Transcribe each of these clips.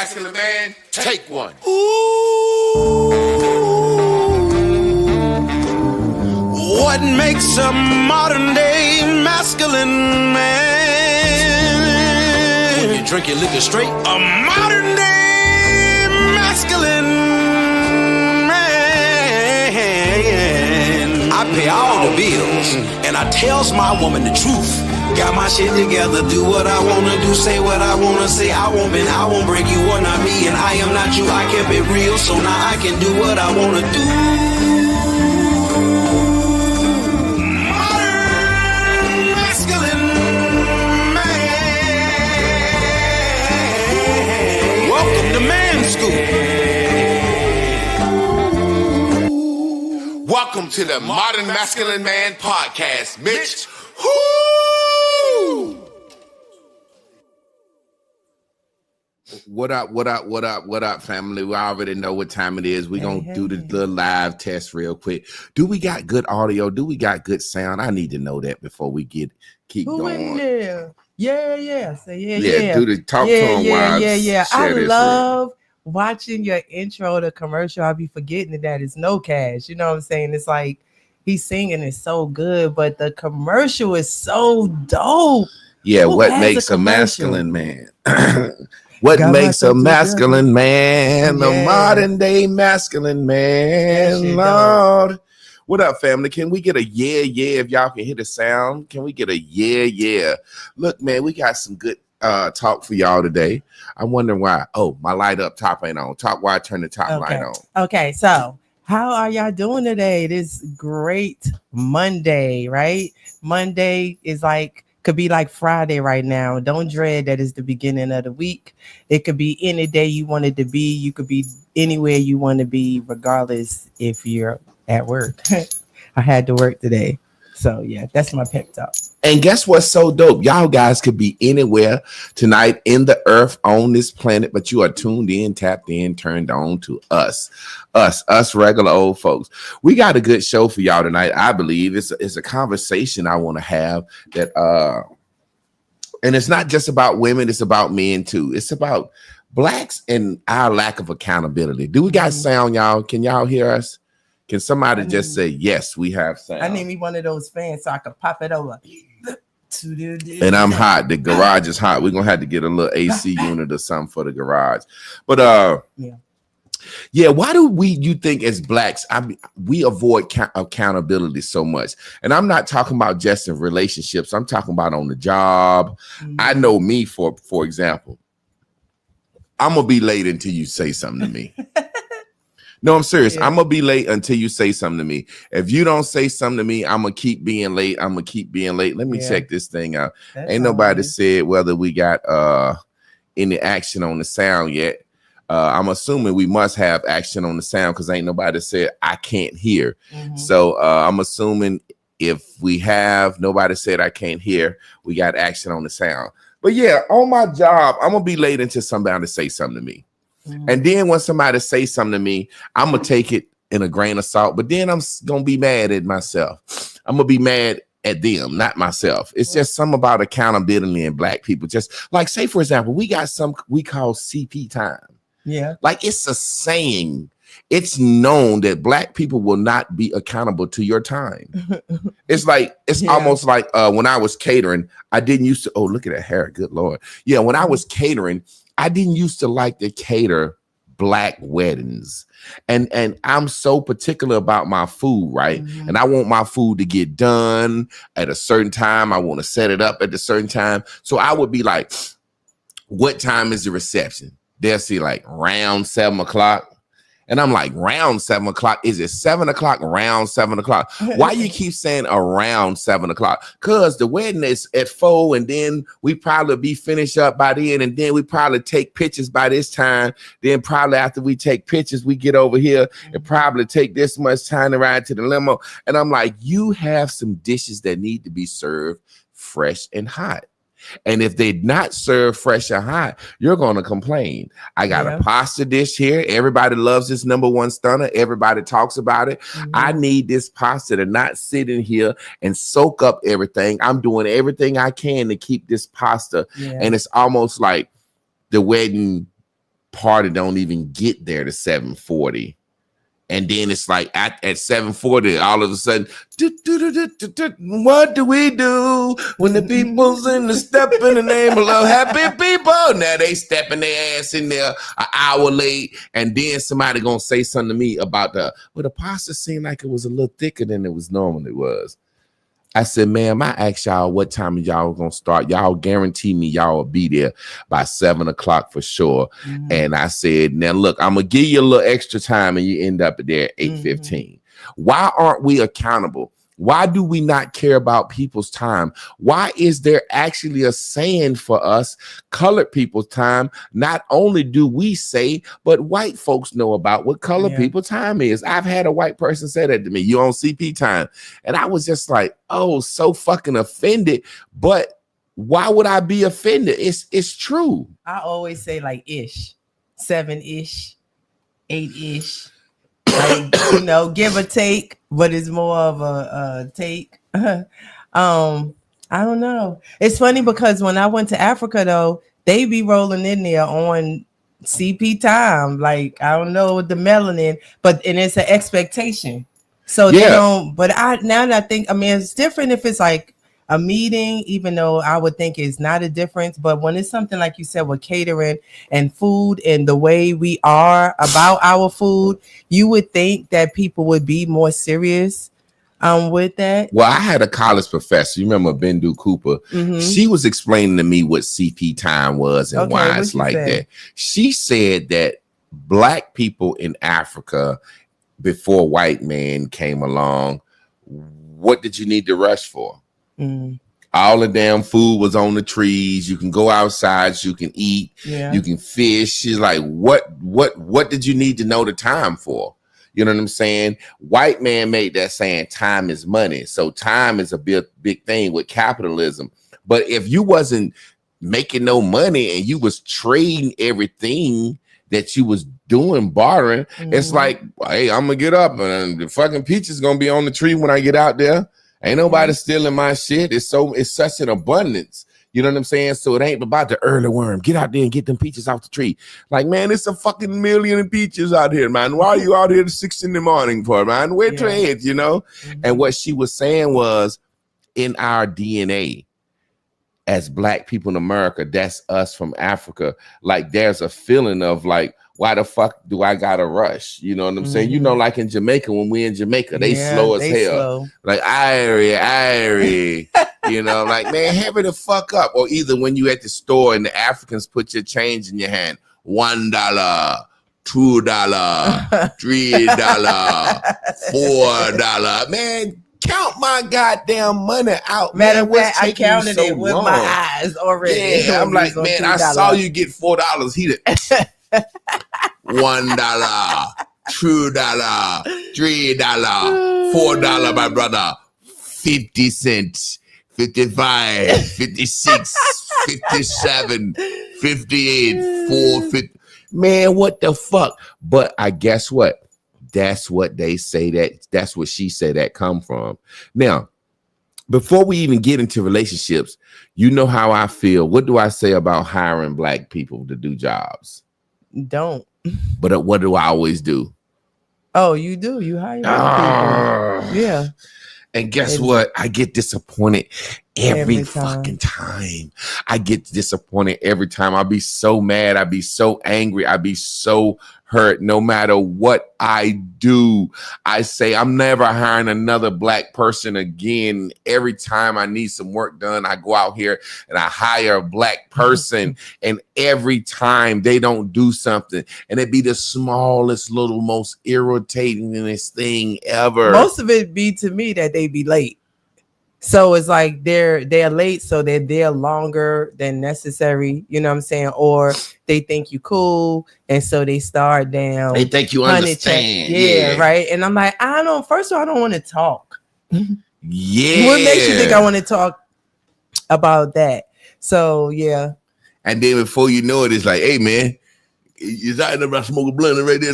masculine man, take one. Ooh, what makes a modern day masculine man? When you drink your liquor straight, a modern day masculine man. I pay all the bills, and I tells my woman the truth. Got my shit together, do what I wanna do, say what I wanna say. I won't bend, I won't break, you are not me, and I am not you. I kept it real, so now I can do what I wanna do. Modern masculine man. Welcome to Man School. Welcome to the Modern Masculine Man Podcast, Mitch. Woo! What up, family? We already know what time it is. We're going to do the little live test real quick. Do we got good audio? Do we got good sound? I need to know that before we keep going. Yeah. Say yeah. Do the talk to him while I love watching your intro to commercial. I'll be forgetting that it's no cash. You know what I'm saying? It's like he's singing is so good, but the commercial is so dope. Yeah, what makes a masculine man? What makes a masculine man? The modern day masculine man, Lord. What up, family? Can we get a yeah? If y'all can hear the sound, can we get a yeah? Look, man, we got some good talk for y'all today. I'm wondering why. Oh, my light up top ain't on. Top why I turn the top light on. Okay, so how are y'all doing today? This great Monday, right? Monday is could be like Friday right now. Don't dread that it's the beginning of the week. It could be any day you want it to be. You could be anywhere you want to be, regardless if you're at work. I had to work today. So yeah, that's my pep talk. And guess what's so dope? Y'all guys could be anywhere tonight in the earth on this planet, but you are tuned in, tapped in, turned on to us regular old folks. We got a good show for y'all tonight. I believe it's a conversation I want to have that and it's not just about women, it's about men too. It's about blacks and our lack of accountability. Do we got sound, y'all? Can y'all hear us? Can somebody just say yes, we have sound? I need me one of those fans so I can pop it over. And I'm hot. The garage is hot. We're gonna have to get a little AC unit or something for the garage. But yeah. Why do you think as blacks we avoid accountability so much? And I'm not talking about just in relationships. I'm talking about on the job. I know me for example. I'm gonna be late until you say something to me. No, I'm serious. I'm going to be late until you say something to me. If you don't say something to me, I'm going to keep being late. Let me check this thing out. Ain't nobody said whether we got any action on the sound yet. I'm assuming we must have action on the sound because ain't nobody said I can't hear. So I'm assuming if we have, nobody said I can't hear, we got action on the sound. But yeah, on my job, I'm going to be late until somebody say something to me. And then when somebody say something to me, I'm going to take it in a grain of salt, but then I'm going to be mad at myself. I'm going to be mad at them, not myself. It's just something about accountability in black people. Just like, say, for example, we got some we call CP time. Yeah. Like it's a saying. It's known that black people will not be accountable to your time. It's like, almost like when I was catering, I didn't used to, oh, look at that hair. Good Lord. Yeah. When I was catering, I didn't used to like to cater black weddings. And I'm so particular about my food, right? And I want my food to get done at a certain time. I want to set it up at a certain time. So I would be like, what time is the reception? They'll see like around 7 o'clock. And I'm like, round 7 o'clock? Is it 7 o'clock? Around 7 o'clock? Why you keep saying around 7 o'clock? Because the wedding is at 4, and then we probably be finished up by then, and then we probably take pictures by this time. Then probably after we take pictures, we get over here and probably take this much time to ride to the limo. And I'm like, you have some dishes that need to be served fresh and hot. And if they're not served fresh and hot, you're going to complain. I got a pasta dish here. Everybody loves this #1 stunner. Everybody talks about it. I need this pasta to not sit in here and soak up everything. I'm doing everything I can to keep this pasta. And it's almost like the wedding party don't even get there to 7:40. And then it's like at 7:40, all of a sudden, what do we do when the people's in the step in the name of love? Happy people. Now they stepping their ass in there an hour late, and then somebody gonna say something to me about the pasta seemed like it was a little thicker than it was normally was. I said, ma'am, I asked y'all what time y'all gonna start. Y'all guarantee me y'all will be there by 7:00 for sure. Mm-hmm. And I said, now look, I'm gonna give you a little extra time and you end up there at 8:15. Mm-hmm. Why aren't we accountable? Why do we not care about people's time? Why is there actually a saying for us, colored people's time? Not only do we say, but white folks know about what colored people's time is. I've had a white person say that to me, you on CP time. And I was just like, oh, so fucking offended. But why would I be offended? It's true. I always say like ish, 7-ish, 8-ish. Like, you know, give or take, but it's more of a take. I don't know. It's funny because when I went to Africa, though, they be rolling in there on CP time. Like, I don't know the melanin, and it's an expectation. So they don't. But now that I think, I mean, it's different if it's like a meeting, even though I would think it's not a difference. But when it's something like you said with catering and food and the way we are about our food, you would think that people would be more serious with that. Well, I had a college professor. You remember Bendu Cooper? Mm-hmm. She was explaining to me what CP time was and why it's like that. She said that Black people in Africa, before white man came along, what did you need to rush for? Mm. All the damn food was on the trees. You can go outside, you can eat, you can fish. She's like, what did you need to know the time for? You know what I'm saying? White man made that saying time is money. So time is a big thing with capitalism. But if you wasn't making no money and you was trading everything that you was doing, bartering, it's like, hey, I'm gonna get up and the fucking peach is gonna be on the tree when I get out there. Ain't nobody stealing my shit. It's such an abundance. You know what I'm saying? So it ain't about the early worm. Get out there and get them peaches off the tree. Like, man, it's a fucking million peaches out here, man. Why are you out here at 6 a.m. for, man? Where your head, you know? Mm-hmm. And what she was saying was, in our DNA as Black people in America, that's us from Africa. Like, there's a feeling of like, why the fuck do I gotta rush? You know what I'm saying? You know, like in Jamaica, when we're in Jamaica, they slow as hell. Slow. Like, Irie. You know, like, man, hurry the fuck up. Or either when you at the store and the Africans put your change in your hand, $1, $2, $3, $4. Man, count my goddamn money out. Matter of fact, I counted it with my eyes already. Yeah, I'm like, man, $2. I saw you get $4. He did. $1, $2, $3, $4, my brother, 50 cents, 55, 56, 57, 58, 450. Man, what the fuck? But I guess what? That's what they say that's what she said that come from. Now, before we even get into relationships, you know how I feel. What do I say about hiring Black people to do jobs? Don't. But what do I always do? Oh, you do. You hire people. Yeah. And guess what? I get disappointed every fucking time. I get disappointed every time. I'll be so mad. I'll be so angry. I'll be so hurt. No matter what I do, I say I'm never hiring another Black person again. Every time I need some work done, I go out here and I hire a Black person. And every time they don't do something, and it be the smallest, little, most irritatingest thing ever. Most of it be to me that they be late. So it's like they're late, so they're there longer than necessary. You know what I'm saying? Or they think you cool, and so they start down. They think you understand. Yeah, right. And I'm like, first of all, I don't want to talk. Yeah. What makes you think I want to talk about that? So yeah. And then before you know it, it's like, hey man, you're talking about smoking blunt right there.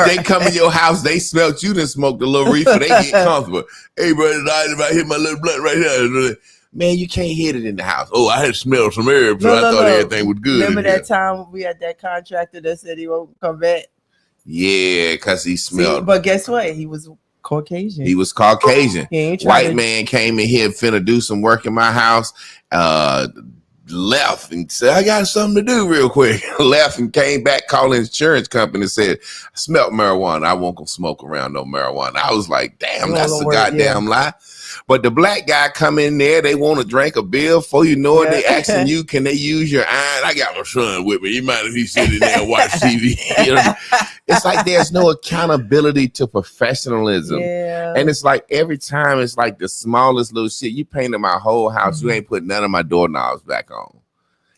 They come in your house, they smelt you done smoked a little reefer, they get comfortable. Hey, bro, it's about hit my little blunt right here. Man, you can't hit it in the house. Oh, I had smelled some herbs, so I thought everything was good. Remember that time we had that contractor that said he won't come back? Yeah, because he smelled. See, but guess what? He was Caucasian. He was Caucasian. White man came in here finna do some work in my house. Left and said, I got something to do real quick. Left and came back, calling his insurance company and said, I smelled marijuana. I won't go smoke around no marijuana. I was like, damn, that's a goddamn lie. But the black guy come in there, they want to drink a beer. Before you know it, they asking you, can they use your iron? I got my son with me. He might if he sitting there and watch TV. You know? It's like there's no accountability to professionalism. Yeah. And it's like every time it's like the smallest little shit. You painted my whole house. You ain't put none of my doorknobs back on.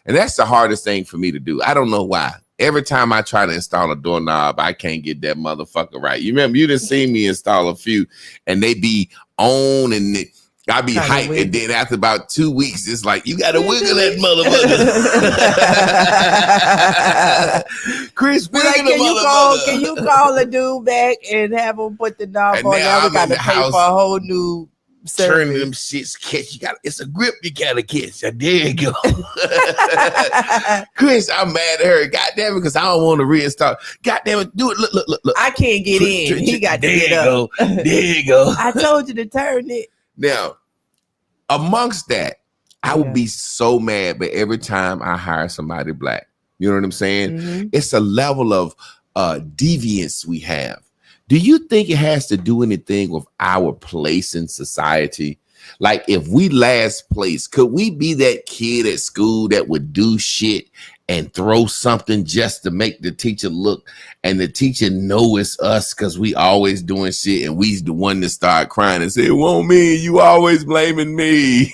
And that's the hardest thing for me to do. I don't know why. Every time I try to install a doorknob, I can't get that motherfucker right. You remember, you done seen me install a few and they be on and I be hyped. And then after about 2 weeks, it's like, you got to wiggle that motherfucker. Chris, wiggle like, can you call a dude back and have him put the knob and on? Now we got to pay for a whole new turning them shits catch. It's a grip you gotta catch. There you go. Chris, I'm mad at her. God damn it, because I don't want to reinstall. God damn it, do it. Look. I can't get in. He got to get up. There you go. I told you to turn it. Now, amongst that, I would be so mad, but every time I hire somebody black, you know what I'm saying? Mm-hmm. It's a level of deviance we have. Do you think it has to do anything with our place in society? Like if we last place, could we be that kid at school that would do shit and throw something just to make the teacher look and the teacher know it's us because we always doing shit and we's the one that start crying and say, it won't me, you always blaming me.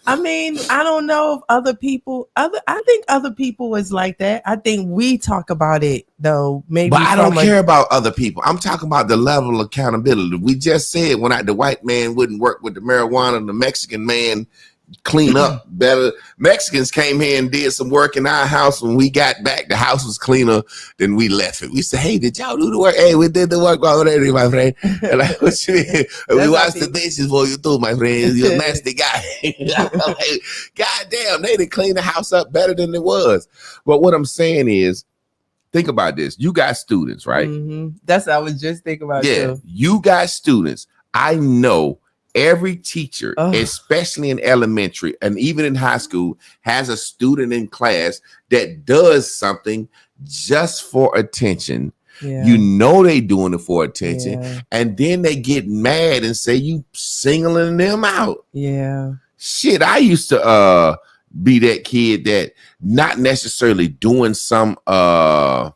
I mean, I don't know if I think other people was like that. I think we talk about it though. Maybe, but I don't care about other people. I'm talking about the level of accountability. We just said the white man wouldn't work with the marijuana, the Mexican man clean up better. Mexicans came here and did some work in our house. When we got back, the house was cleaner than we left it. We said, hey, did y'all do the work? Hey, we did the work already, my friend. And like, what you mean? We washed the dishes for you too, my friend. You're a nasty guy. Like, God damn, they did clean the house up better than it was. But what I'm saying is, think about this. You got students, right? Mm-hmm. That's what I was just thinking about. Yeah, too. You got students. I know every teacher, especially in elementary and even in high school, has a student in class that does something just for attention. Yeah. You know they doing it for attention, and then they get mad and say you singling them out. Yeah, shit. I used to be that kid that not necessarily doing some on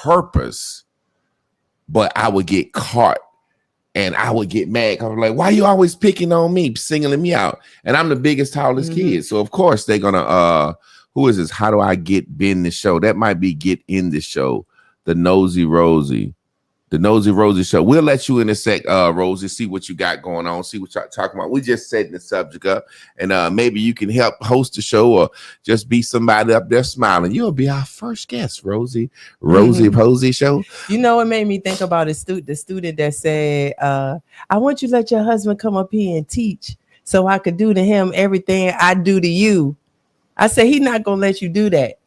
purpose, but I would get caught. And I would get mad. I was like, why are you always picking on me, singling me out? And I'm the biggest, tallest kid. So, of course, they're going to, who is this? How do I get in the show? That might be get in the show. The Nosy Rosie. The Nosy Rosie show. We'll let you in a sec, Rosie, see what you got going on, see what you're talking about. We just setting the subject up. And maybe you can help host the show or just be somebody up there smiling. You'll be our first guest, Rosie. Rosie show. You know, it made me think about the student that said, I want you to let your husband come up here and teach so I could do to him everything I do to you. I said, he's not going to let you do that.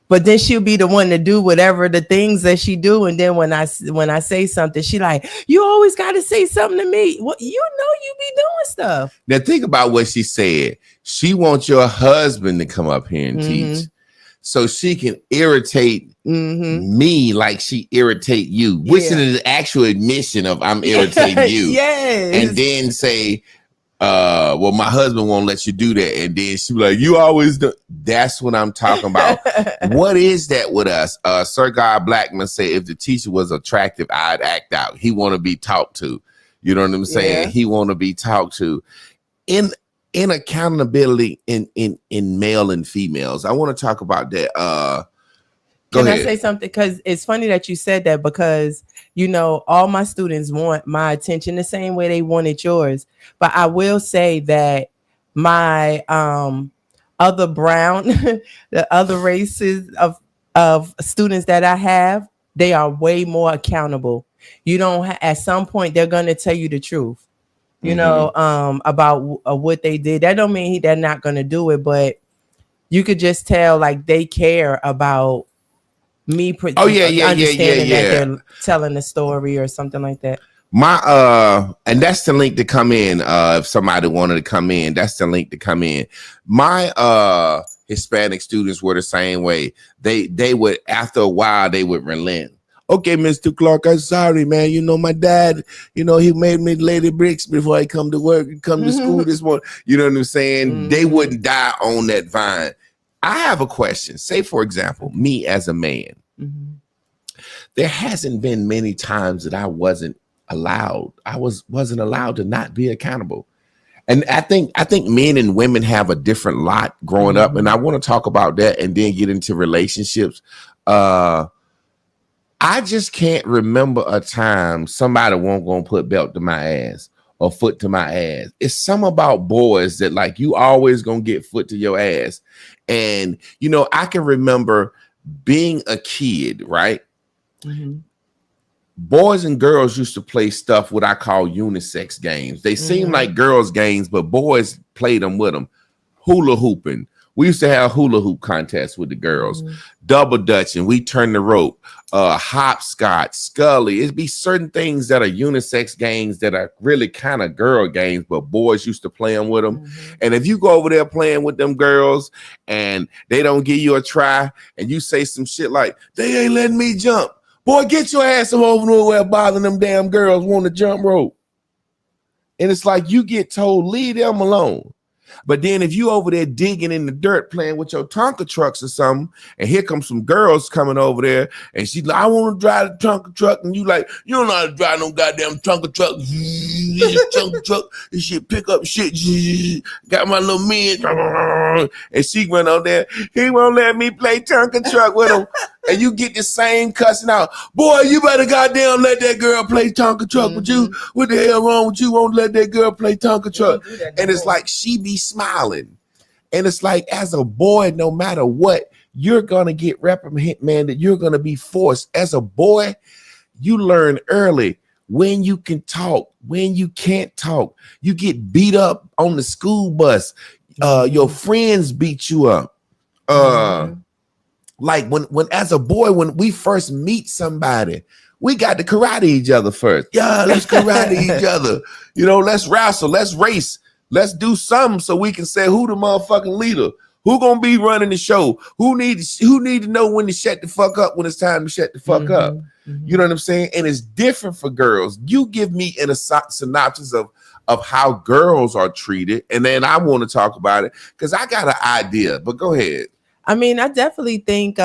But then she'll be the one to do whatever the things that she do. And then when I say something, she like, you always got to say something to me. Well, you know, you be doing stuff. Now think about what she said. She wants your husband to come up here and teach so she can irritate me like she irritate you, which is the actual admission of I'm irritating you. Yes. And then say, well, my husband won't let you do that. And then she be like, you always do. That's what I'm talking about. What is that with us? Sir God Blackman said, if the teacher was attractive, I'd act out. He want to be talked to. You know what I'm saying? He want to be talked to. In accountability in male and females, I want to talk about that. Can I say something? Because it's funny that you said that, because, you know, all my students want my attention the same way they wanted yours. But I will say that my other brown, the other races of students that I have, they are way more accountable. You don't at some point, they're going to tell you the truth. you know, about what they did. That don't mean they're not going to do it, but you could just tell like they care about me. Understanding that they're telling the story or something like that. And that's the link to come in. If somebody wanted to come in, that's the link to come in. My Hispanic students were the same way. They would, after a while, they would relent. Okay, Mr. Clark, I'm sorry, man. You know, my dad, you know, he made me lay the bricks before I come to work and come to school this morning. You know what I'm saying? They wouldn't die on that vine. I have a question. Say, for example, me as a man, there hasn't been many times that I wasn't allowed. I wasn't allowed to not be accountable. And I think men and women have a different lot growing up. And I want to talk about that and then get into relationships. I just can't remember a time somebody won't gonna put belt to my ass or foot to my ass. It's something about boys that like you always gonna get foot to your ass. And you know, I can remember being a kid, right? Boys and girls used to play stuff what I call unisex games. They seem like girls' games, but boys played them with them. Hula hooping. We used to have hula hoop contests with the girls. Double dutching. We turn the rope. Hopscotch, Scully. It'd be certain things that are unisex games that are really kind of girl games, but boys used to play them with them. And if you go over there playing with them girls and they don't give you a try and you say some shit like, they ain't letting me jump. Boy, get your ass over nowhere bothering them damn girls want to jump rope. And it's like you get told, leave them alone. But then if you over there digging in the dirt playing with your Tonka trucks or something, and here comes some girls coming over there, and she's like, I want to drive the Tonka truck, and you like, you don't know how to drive no goddamn Tonka truck. Tonka truck, this shit pick up shit. Got my little man, and she went on there. He won't let me play Tonka truck with him. And you get the same cussing out. Boy, you better goddamn let that girl play Tonka truck with you. What the hell wrong with you? Won't let that girl play Tonka truck. And it's like she be smiling. And it's like as a boy, no matter what, you're going to get reprimanded. You're going to be forced. As a boy, you learn early when you can talk, when you can't talk. You get beat up on the school bus. Your friends beat you up. Like when as a boy, when we first meet somebody, we got to karate each other first. Yeah, let's karate each other. You know, let's wrestle, let's race, let's do something so we can say who the motherfucking leader, who gonna be running the show, who need to know when to shut the fuck up when it's time to shut the fuck up. You know what I'm saying? And it's different for girls. You give me in a synopsis of how girls are treated, and then I want to talk about it because I got an idea. But go ahead. I mean, I definitely think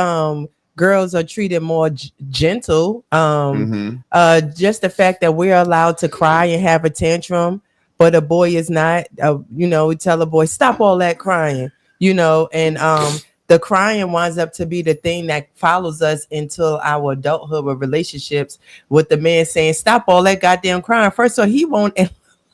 girls are treated more gentle. Just the fact that we're allowed to cry and have a tantrum, but a boy is not. You know, we tell a boy, stop all that crying, you know, and the crying winds up to be the thing that follows us until our adulthood with relationships with the man saying, stop all that goddamn crying. First of all, he won't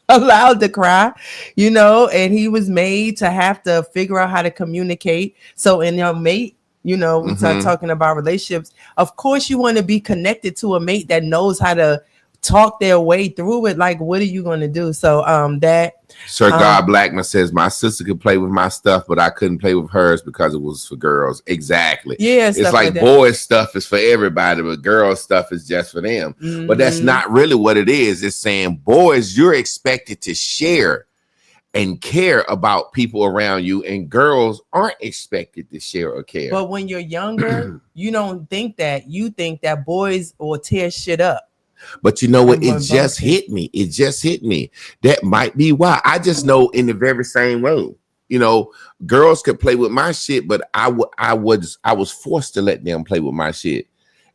allowed to cry, you know, and he was made to have to figure out how to communicate. So in your mate, you know, we start talking about relationships. Of course, you want to be connected to a mate that knows how to talk their way through it. Like, what are you going to do? So that Sir God Blackman says my sister could play with my stuff, but I couldn't play with hers because it was for girls. Exactly. Yeah, it's like boys stuff is for everybody, but girls stuff is just for them. But that's not really what it is. It's saying, boys, you're expected to share and care about people around you, and girls aren't expected to share or care. But when you're younger, you don't think that. You think that boys will tear shit up. But you know what? It just hit me. It just hit me. That might be why. I just know in the very same way, you know, girls could play with my shit, but I was forced to let them play with my shit.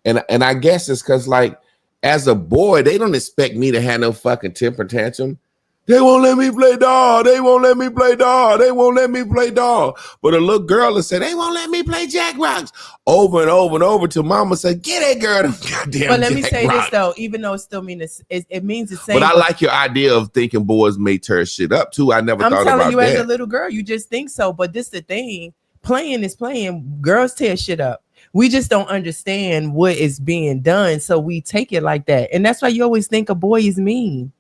And I guess it's because, like, as a boy, they don't expect me to have no fucking temper tantrum. They won't let me play doll. They won't let me play doll. They won't let me play doll. But a little girl will say, they won't let me play Jack Rocks over and over and over till mama said, get that girl them goddamn But let me Jack say Rocks. this, though, even though it still means it means the same. But I like your idea of thinking boys may tear shit up, too. I never thought about that. I'm telling you, as a little girl, you just think so. But this the thing. Playing is playing. Girls tear shit up. We just don't understand what is being done. So we take it like that. And that's why you always think a boy is mean.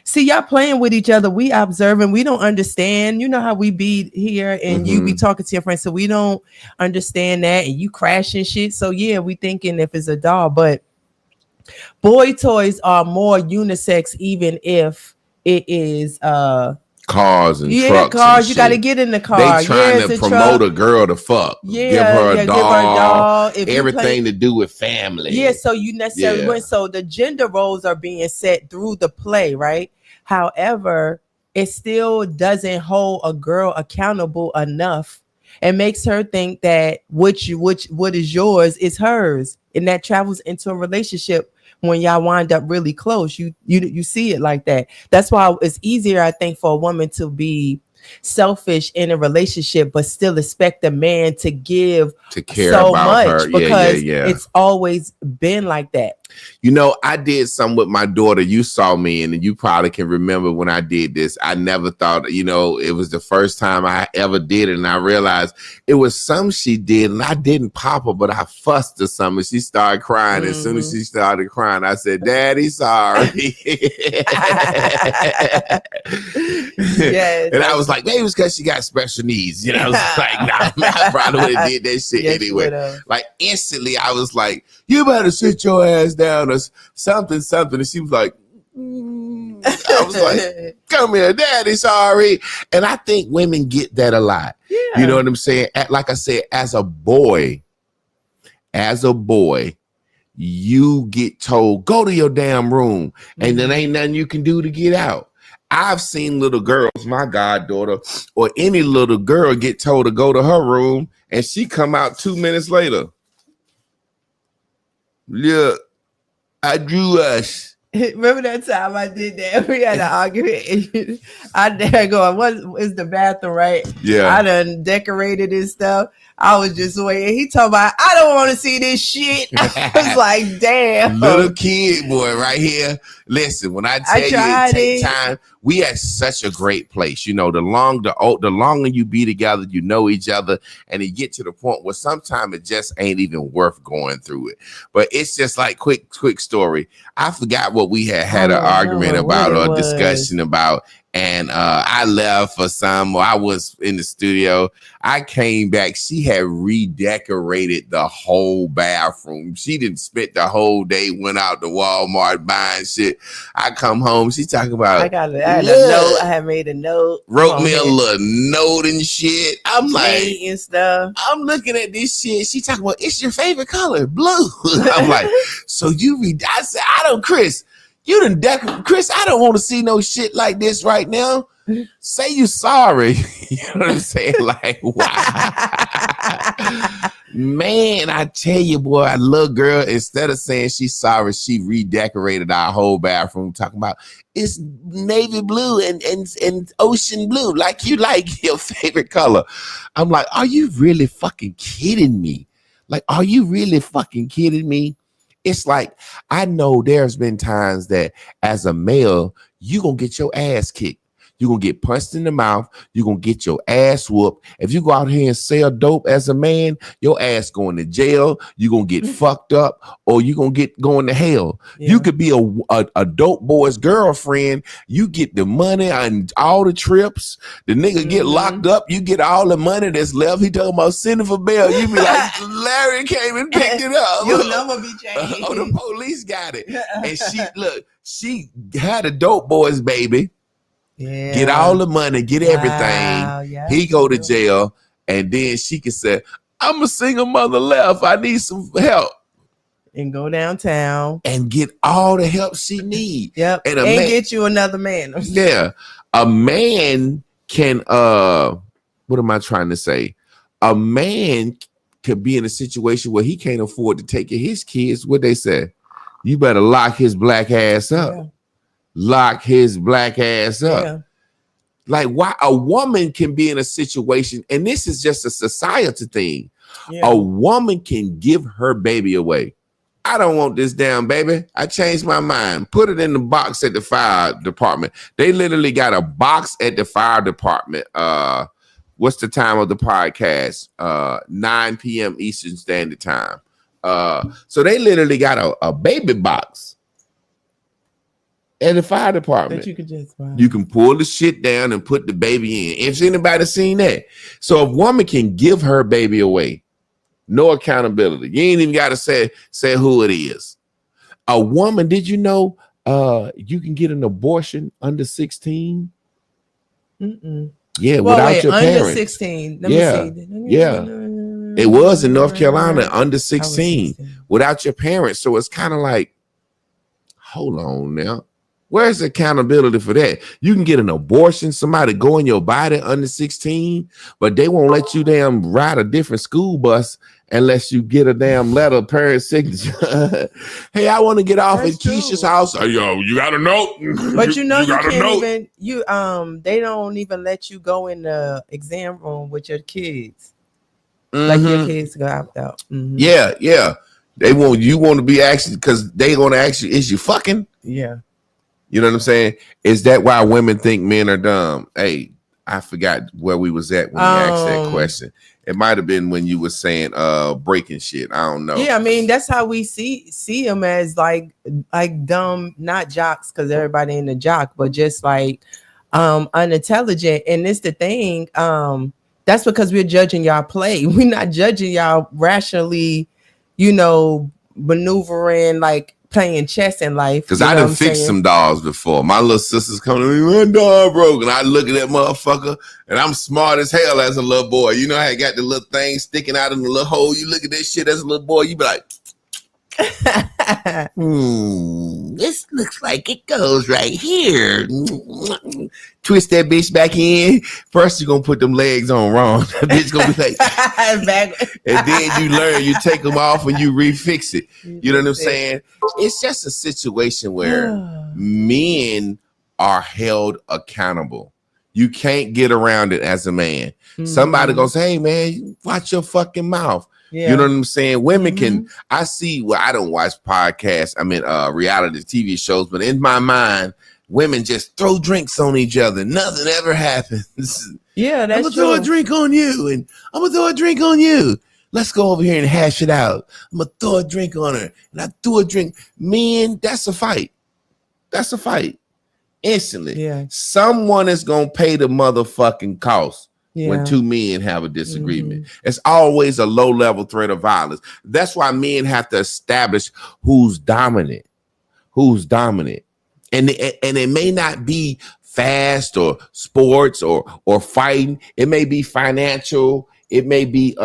See, y'all playing with each other. We observing. We don't understand. You know how we be here, and you be talking to your friends, so we don't understand that. And you crashing shit. So yeah, we thinking if it's a doll, but boy toys are more unisex, even if it is cars and yeah, trucks. cars. And You got to shit. get in the car. They trying to promote a girl to fuck. Yeah, give her a doll. If everything to do with family. Yeah, so you necessarily went. So the gender roles are being set through the play, right? However, it still doesn't hold a girl accountable enough and makes her think that what is yours is hers, and that travels into a relationship. When y'all wind up really close, you see it like that. That's why it's easier, I think, for a woman to be selfish in a relationship, but still expect a man to give to care so about much her. because Yeah. it's always been like that. You know, I did something with my daughter. You saw me, and you probably can remember when I did this. I never thought, you know, it was the first time I ever did it, and I realized it was something she did, and I didn't pop her, but I fussed her something. She started crying. As soon as she started crying, I said, "Daddy, sorry." Yes. And I was like, maybe it's because she got special needs. You know, I was like, nah, I probably would have did that shit anyway. Like instantly, I was like, "You better sit your ass down," or something. And she was like, I was like, "Come here, Daddy, sorry." And I think women get that a lot. Yeah. You know what I'm saying? Like I said, as a boy, you get told, "Go to your damn room," and then ain't nothing you can do to get out. I've seen little girls, my goddaughter, or any little girl get told to go to her room, and she come out 2 minutes later. Look, I drew us. Remember that time I did that? We had an argument. I dare go. What is the bathroom, right? Yeah. I done decorated and stuff. I was just waiting. He told me, "I don't want to see this shit." I was like, "Damn, little kid boy, right here." Listen, when I tell you it take time, we at such a great place. You know, the longer you be together, you know each other, and you get to the point where sometimes it just ain't even worth going through it. But it's just like quick story. I forgot what we had an argument about or a discussion about. And I left for some, or I was in the studio. I came back. She had redecorated the whole bathroom. She didn't spend the whole day, went out to Walmart buying shit. I come home. She talking about, I had a note. I had made a note. Wrote me a little note and shit. I'm like, and stuff. I'm looking at this shit. She talking about, "It's your favorite color, blue." I'm like, "So you read?" I said, "I don't, Chris. You done decorate, Chris. I don't want to see no shit like this right now. Say you sorry." You know what I'm saying? Like, wow. Man, I tell you, boy, a little girl, instead of saying she's sorry, she redecorated our whole bathroom, talking about it's navy blue and ocean blue, like you like your favorite color. I'm like, are you really fucking kidding me? Like, are you really fucking kidding me? It's like, I know there's been times that as a male, you're going to get your ass kicked. You're going to get punched in the mouth. You're going to get your ass whooped. If you go out here and sell dope as a man, your ass going to jail. You're going to get fucked up, or you're going to get going to hell. Yeah. You could be a dope boy's girlfriend. You get the money and all the trips. The nigga get locked up. You get all the money that's left. He talking about sending for bail. You be like, "Larry came and picked it up. Your number be changed." Oh, the police got it. And she had a dope boy's baby. Yeah. Get all the money, get everything. Yeah, he go to jail, and then she can say, "I'm a single mother left. I need some help." And go downtown and get all the help she need. Yep. And get you another man. Yeah. A man can what am I trying to say? A man could be in a situation where he can't afford to take care of his kids. What they say? You better lock his black ass up. Yeah. Lock his black ass up. Yeah. Like, why a woman can be in a situation, and this is just a society thing. Yeah. A woman can give her baby away. "I don't want this damn baby. I changed my mind. Put it in the box at the fire department." They literally got a box at the fire department. What's the time of the podcast? 9 p.m. Eastern Standard Time. So they literally got a baby box. at the fire department. That you could just wow. You can pull the shit down and put the baby in. If anybody seen that. So a woman can give her baby away. No accountability. You ain't even got to say who it is. A woman, did you know you can get an abortion under 16? Mm-mm. Yeah, well, without wait, your under parents. 16. Let Yeah, me see. yeah. It was in North Carolina under 16 without your parents. So it's kind of like, hold on now. Where's the accountability for that? You can get an abortion, somebody go in your body under 16, but they won't let you damn ride a different school bus unless you get a damn letter, parent signature. Hey, I want to get off That's at Keisha's true. house. Yo, you got a note? But you know, you got a can't note? even they don't even let you go in the exam room with your kids. Like your kids go opt out. Mhm. Yeah. They want to be asked because they gonna ask you, is you fucking? Yeah. You know what I'm saying? Is that why women think men are dumb? Hey, I forgot where we was at when you asked that question. It might have been when you were saying breaking shit. I don't know. Yeah, I mean that's how we see them as like dumb, not jocks because everybody in the jock, but just like unintelligent. And it's the thing. That's because we're judging y'all play. We're not judging y'all rationally, maneuvering like playing chess in life. Because I done fixed some dolls before. My little sisters come to me, my doll broke. And I look at that motherfucker, and I'm smart as hell as a little boy. You know how I got the little thing sticking out in the little hole? You look at that shit as a little boy, you be like, this looks like it goes right here. Twist that bitch back in. First, you're going to put them legs on wrong. That bitch going to be like, and then you learn, you take them off and you refix it. You know what I'm saying? It's just a situation where men are held accountable. You can't get around it as a man. Somebody going to say, hey, man, watch your fucking mouth. Yeah. You know what I'm saying? Women can, I see, well, I don't watch podcasts. I mean, reality TV shows, but in my mind, women just throw drinks on each other. Nothing ever happens. Yeah, that's I'm going to throw a drink on you, and I'm going to throw a drink on you. Let's go over here and hash it out. I'm going to throw a drink on her, and I threw a drink. Men, that's a fight. That's a fight. Instantly. Yeah. Someone is going to pay the motherfucking cost. Yeah. When two men have a disagreement, it's always a low-level threat of violence. That's why men have to establish who's dominant, and it may not be fast or sports or fighting. It may be financial. It may be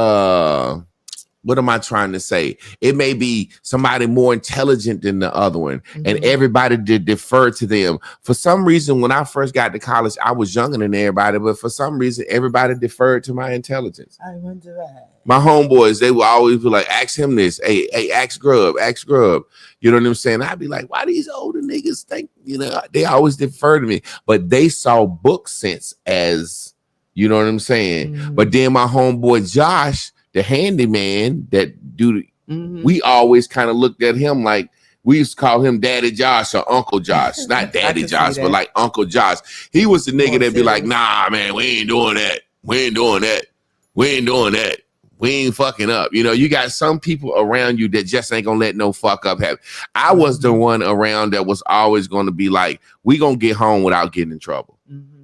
what am I trying to say? It may be somebody more intelligent than the other one, and everybody did defer to them. For some reason, when I first got to college, I was younger than everybody, but for some reason, everybody deferred to my intelligence. I wonder why. My homeboys, they would always be like, ask him this. Hey, ask Grub. You know what I'm saying? I'd be like, why these older niggas think, they always defer to me. But they saw book sense as, you know what I'm saying? But then my homeboy Josh, the handyman that dude, we always kind of looked at him like we used to call him Daddy Josh or Uncle Josh. Not Daddy Josh, but like Uncle Josh. He was the nigga that'd be like, nah, man, we ain't doing that. We ain't fucking up. You got some people around you that just ain't gonna let no fuck up happen. I was the one around that was always gonna be like, we gonna get home without getting in trouble.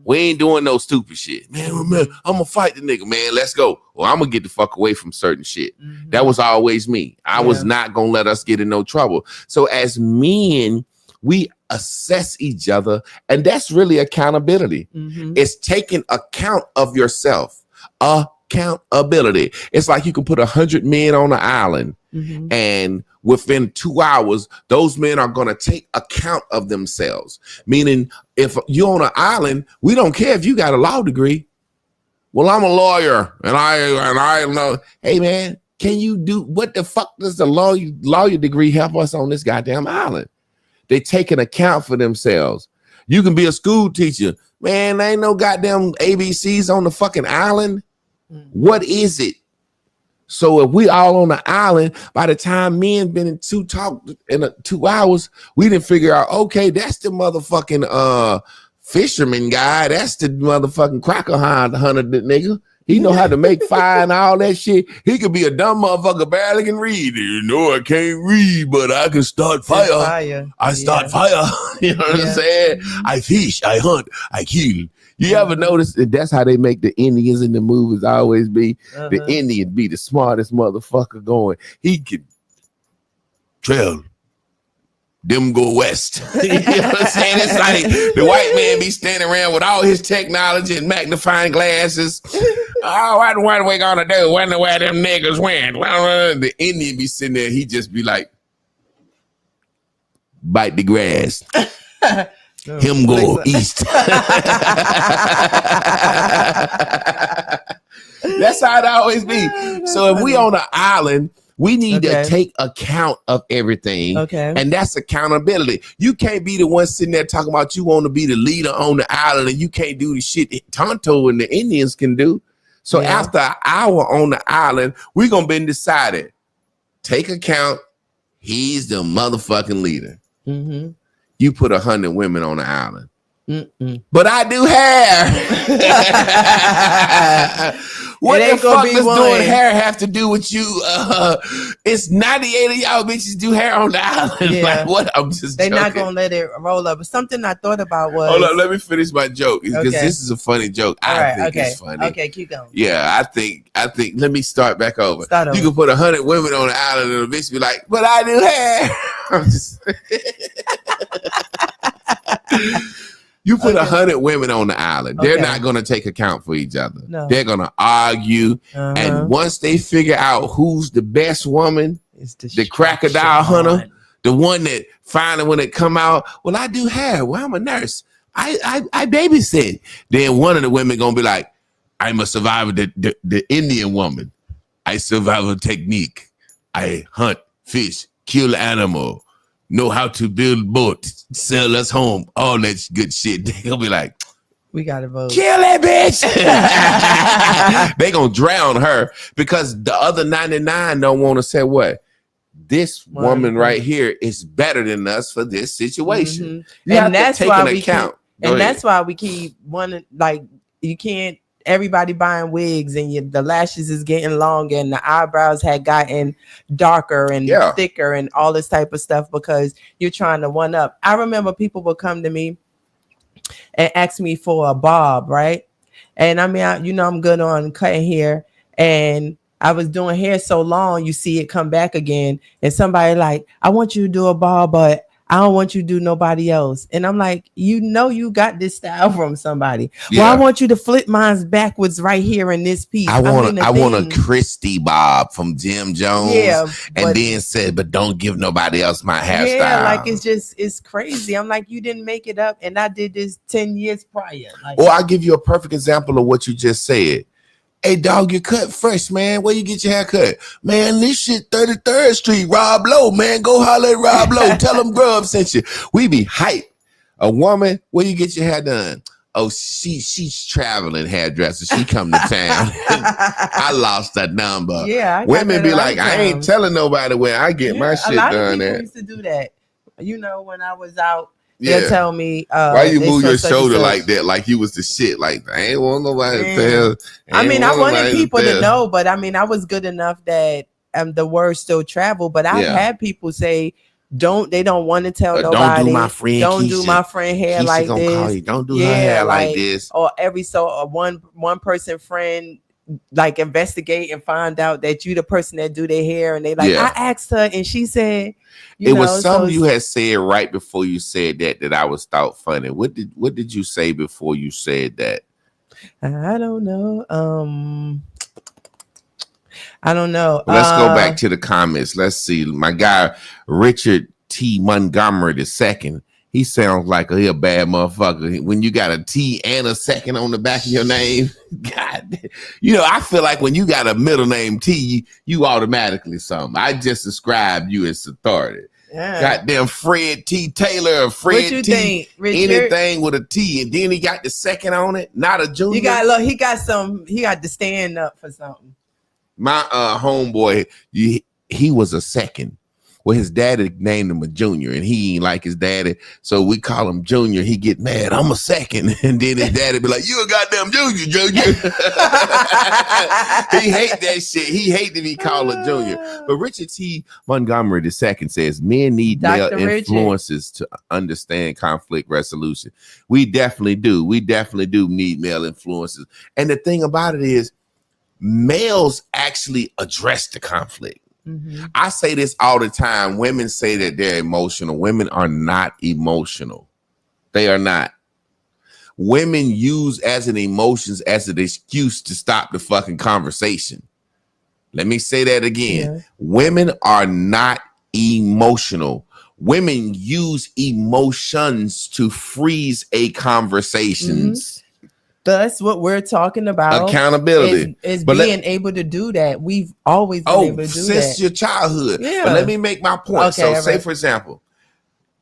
We ain't doing no stupid shit. Man, I'm gonna fight the nigga, man. Let's go. Or I'm gonna get the fuck away from certain shit. That was always me. I was not gonna let us get in no trouble. So as men, we assess each other, and that's really accountability. It's taking account of yourself. Accountability. It's like you can put 100 men on an island, and within 2 hours, those men are going to take account of themselves. Meaning, if you're on an island, we don't care if you got a law degree. Well, I'm a lawyer, and I know. Hey, man, can you do what the fuck does the lawyer degree help us on this goddamn island? They take an account for themselves. You can be a school teacher, man. There ain't no goddamn ABCs on the fucking island. What is it? So if we all on the island, by the time men been in 2 hours, we didn't figure out, okay, that's the motherfucking fisherman guy. That's the motherfucking cracker hunter nigga. He know how to make fire and all that shit. He could be a dumb motherfucker, barely can read. You know, I can't read, but I can start fire. I start fire. You know what I'm saying? I fish, I hunt, I kill. You ever notice that that's how they make the Indians in the movies always be? The Indian be the smartest motherfucker going. He can trail. Them go west. You know what I'm saying? It's like the white man be standing around with all his technology and magnifying glasses. Oh, what we gonna do? Wonder where them niggas went. The Indian be sitting there, he just be like, bite the grass. Him go east. That's how it always be. So if we on an island, we need to take account of everything. Okay. And that's accountability. You can't be the one sitting there talking about you want to be the leader on the island and you can't do the shit that Tonto and the Indians can do. So after an hour on the island, we're going to be decided. Take account. He's the motherfucking leader. Mm-hmm. You put 100 women on the island. Mm-mm. But I do hair. What the fuck does doing hair have to do with you? It's 98 of y'all bitches do hair on the island. Yeah. Like what? I'm just They're joking. not gonna let it roll up. But something I thought about was hold on, let me finish my joke because this is a funny joke. I think it's funny. Okay, keep going. Yeah, I think let me start back over. You can put 100 women on the island and the bitch be like, but I do hair. I'm just You put 100 women on the island. They're not going to take account for each other. No. They're going to argue. And once they figure out who's the best woman, the crocodile hunter, the one that finally when it come out, well, I do hair. Well, I'm a nurse. I babysit. Then one of the women going to be like, I'm a survivor, the Indian woman. I survive a technique. I hunt, fish, kill animal. Know how to build boats, sell us home, all that good shit. They gonna be like, we gotta vote. Kill that bitch. They gonna drown her because the other 99 don't want to say what? This woman right here is better than us for this situation. Mm-hmm. And that's why we keep, that's why we keep wanting, like, you can't. Everybody buying wigs and the lashes is getting longer and the eyebrows had gotten darker and thicker and all this type of stuff because you're trying to one up. I remember people would come to me and ask me for a bob, right? And I mean, I'm good on cutting hair and I was doing hair so long, you see it come back again. And somebody like, I want you to do a bob, but I don't want you to do nobody else. And I'm like, you got this style from somebody. Yeah. Well, I want you to flip mine backwards right here in this piece. I want a Christy bob from Jim Jones. Yeah. And then said, but don't give nobody else my hairstyle. Yeah, like it's crazy. I'm like, you didn't make it up. And I did this 10 years prior. Like, I'll give you a perfect example of what you just said. Hey, dog, you cut fresh, man. Where you get your hair cut? Man, this shit 33rd Street, Rob Lowe, man. Go holler at Rob Lowe. Tell him Grub sent you. We be hype. A woman, where you get your hair done? Oh, she's traveling hairdresser. She come to town. I lost that number. Yeah. Women be like, I ain't telling nobody where I get my shit done at. I used to do that. When I was out. They'll tell me why you move your shoulder like that, like you was the shit. Like I ain't want nobody to tell. I wanted people to know, but I was good enough that the word still traveled. But I've had people say, they don't want to tell nobody. Don't do my friend. Don't Keisha. Do my friend hair Keisha like this. Call you. Don't do her hair like this. Or one person friend like investigate and find out that you the person that do their hair, and they like I asked her and she said. It was something you had said right before you said that I was thought funny. What did you say before you said that? I don't know. I don't know. Let's go back to the comments. Let's see. My guy Richard T. Montgomery II. He sounds like he a bad motherfucker. When you got a T and a second on the back of your name, God, I feel like when you got a middle name T, you automatically something. I just described you as authority. Yeah. Goddamn Fred T. Taylor or Fred T. Think, anything with a T, and then he got the second on it, not a junior. He got to stand up for something. My homeboy, he was a second. Well, his daddy named him a junior, and he ain't like his daddy, so we call him Junior. He get mad. I'm a second, and then his daddy be like, "You a goddamn junior, Junior." He hate that shit. He hate to be called a junior. But Richard T. Montgomery II says men need male influences to understand conflict resolution. We definitely do. We definitely do need male influences. And the thing about it is, males actually address the conflict. Mm-hmm. I say this all the time. Women say that they're emotional. Women are not emotional. They are not. Women use as an emotions as an excuse to stop the fucking conversation. Let me say that again. Yeah. Women are not emotional. Women use emotions to freeze a conversations. Mm-hmm. That's what we're talking about. Accountability is being able to do that. We've always been able to do that since your childhood. Yeah. But let me make my point. Okay, so, say for example,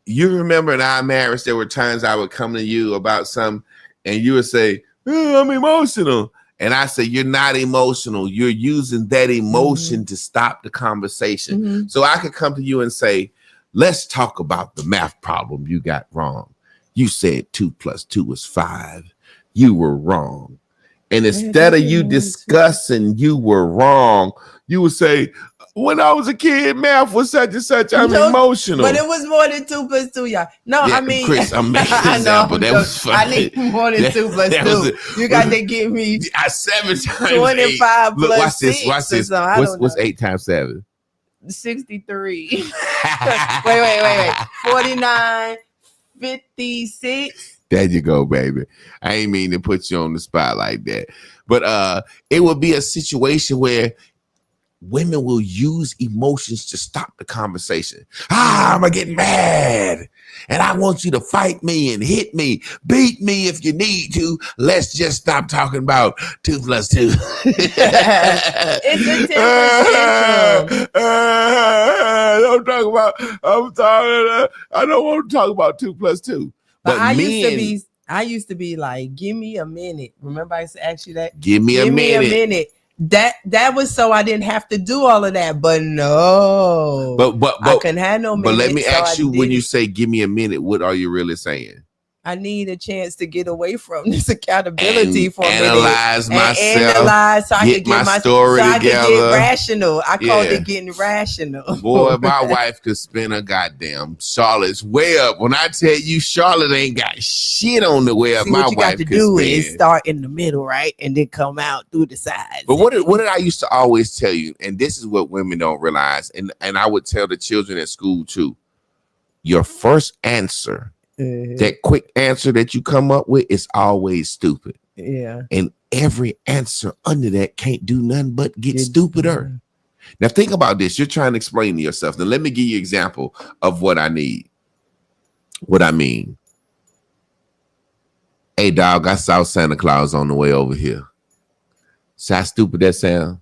you remember in our marriage, there were times I would come to you about something, and you would say, "I'm emotional," and I say, "You're not emotional. You're using that emotion to stop the conversation." Mm-hmm. So I could come to you and say, "Let's talk about the math problem you got wrong. You said 2 + 2 is 5. You were wrong." And instead of you discussing you were wrong, you would say, "When I was a kid, math was such and such. I'm emotional." But it was more than 2 + 2, y'all. No, yeah, I mean, Chris, I'm making an example. That was funny. I need more than 2 + 2. You got to give me 7 times 25 8. Look, plus 6. Watch this. What's 8 times 7? 63. wait. 49, 56. There you go, baby. I ain't mean to put you on the spot like that. But it would be a situation where women will use emotions to stop the conversation. I'm going to get mad. And I want you to fight me and hit me. Beat me if you need to. Let's just stop talking about 2 + 2. It's a temper tantrum. I don't want to talk about 2 + 2. But I used to be like, "Give me a minute." Remember I used to ask you that? Give me a minute. That was so I didn't have to do all of that. But no. But I couldn't have no minute. But let me ask you, when you say "give me a minute," what are you really saying? I need a chance to get away from this accountability for a minute. Analyze myself. Analyze so I get my story together. I can get rational. I called it getting rational. Boy, my wife could spin a goddamn Charlotte's web. When I tell you Charlotte ain't got shit on the web, my wife could spin. What you got to do is start in the middle, right? And then come out through the sides. But what did I used to always tell you? And this is what women don't realize. And I would tell the children at school too. Your first answer, that quick answer that you come up with, is always stupid. Yeah. And every answer under that can't do nothing but get stupider. Now think about this. You're trying to explain to yourself. Now let me give you an example of what I need. What I mean. Hey dog, I saw Santa Claus on the way over here. See how stupid that sound?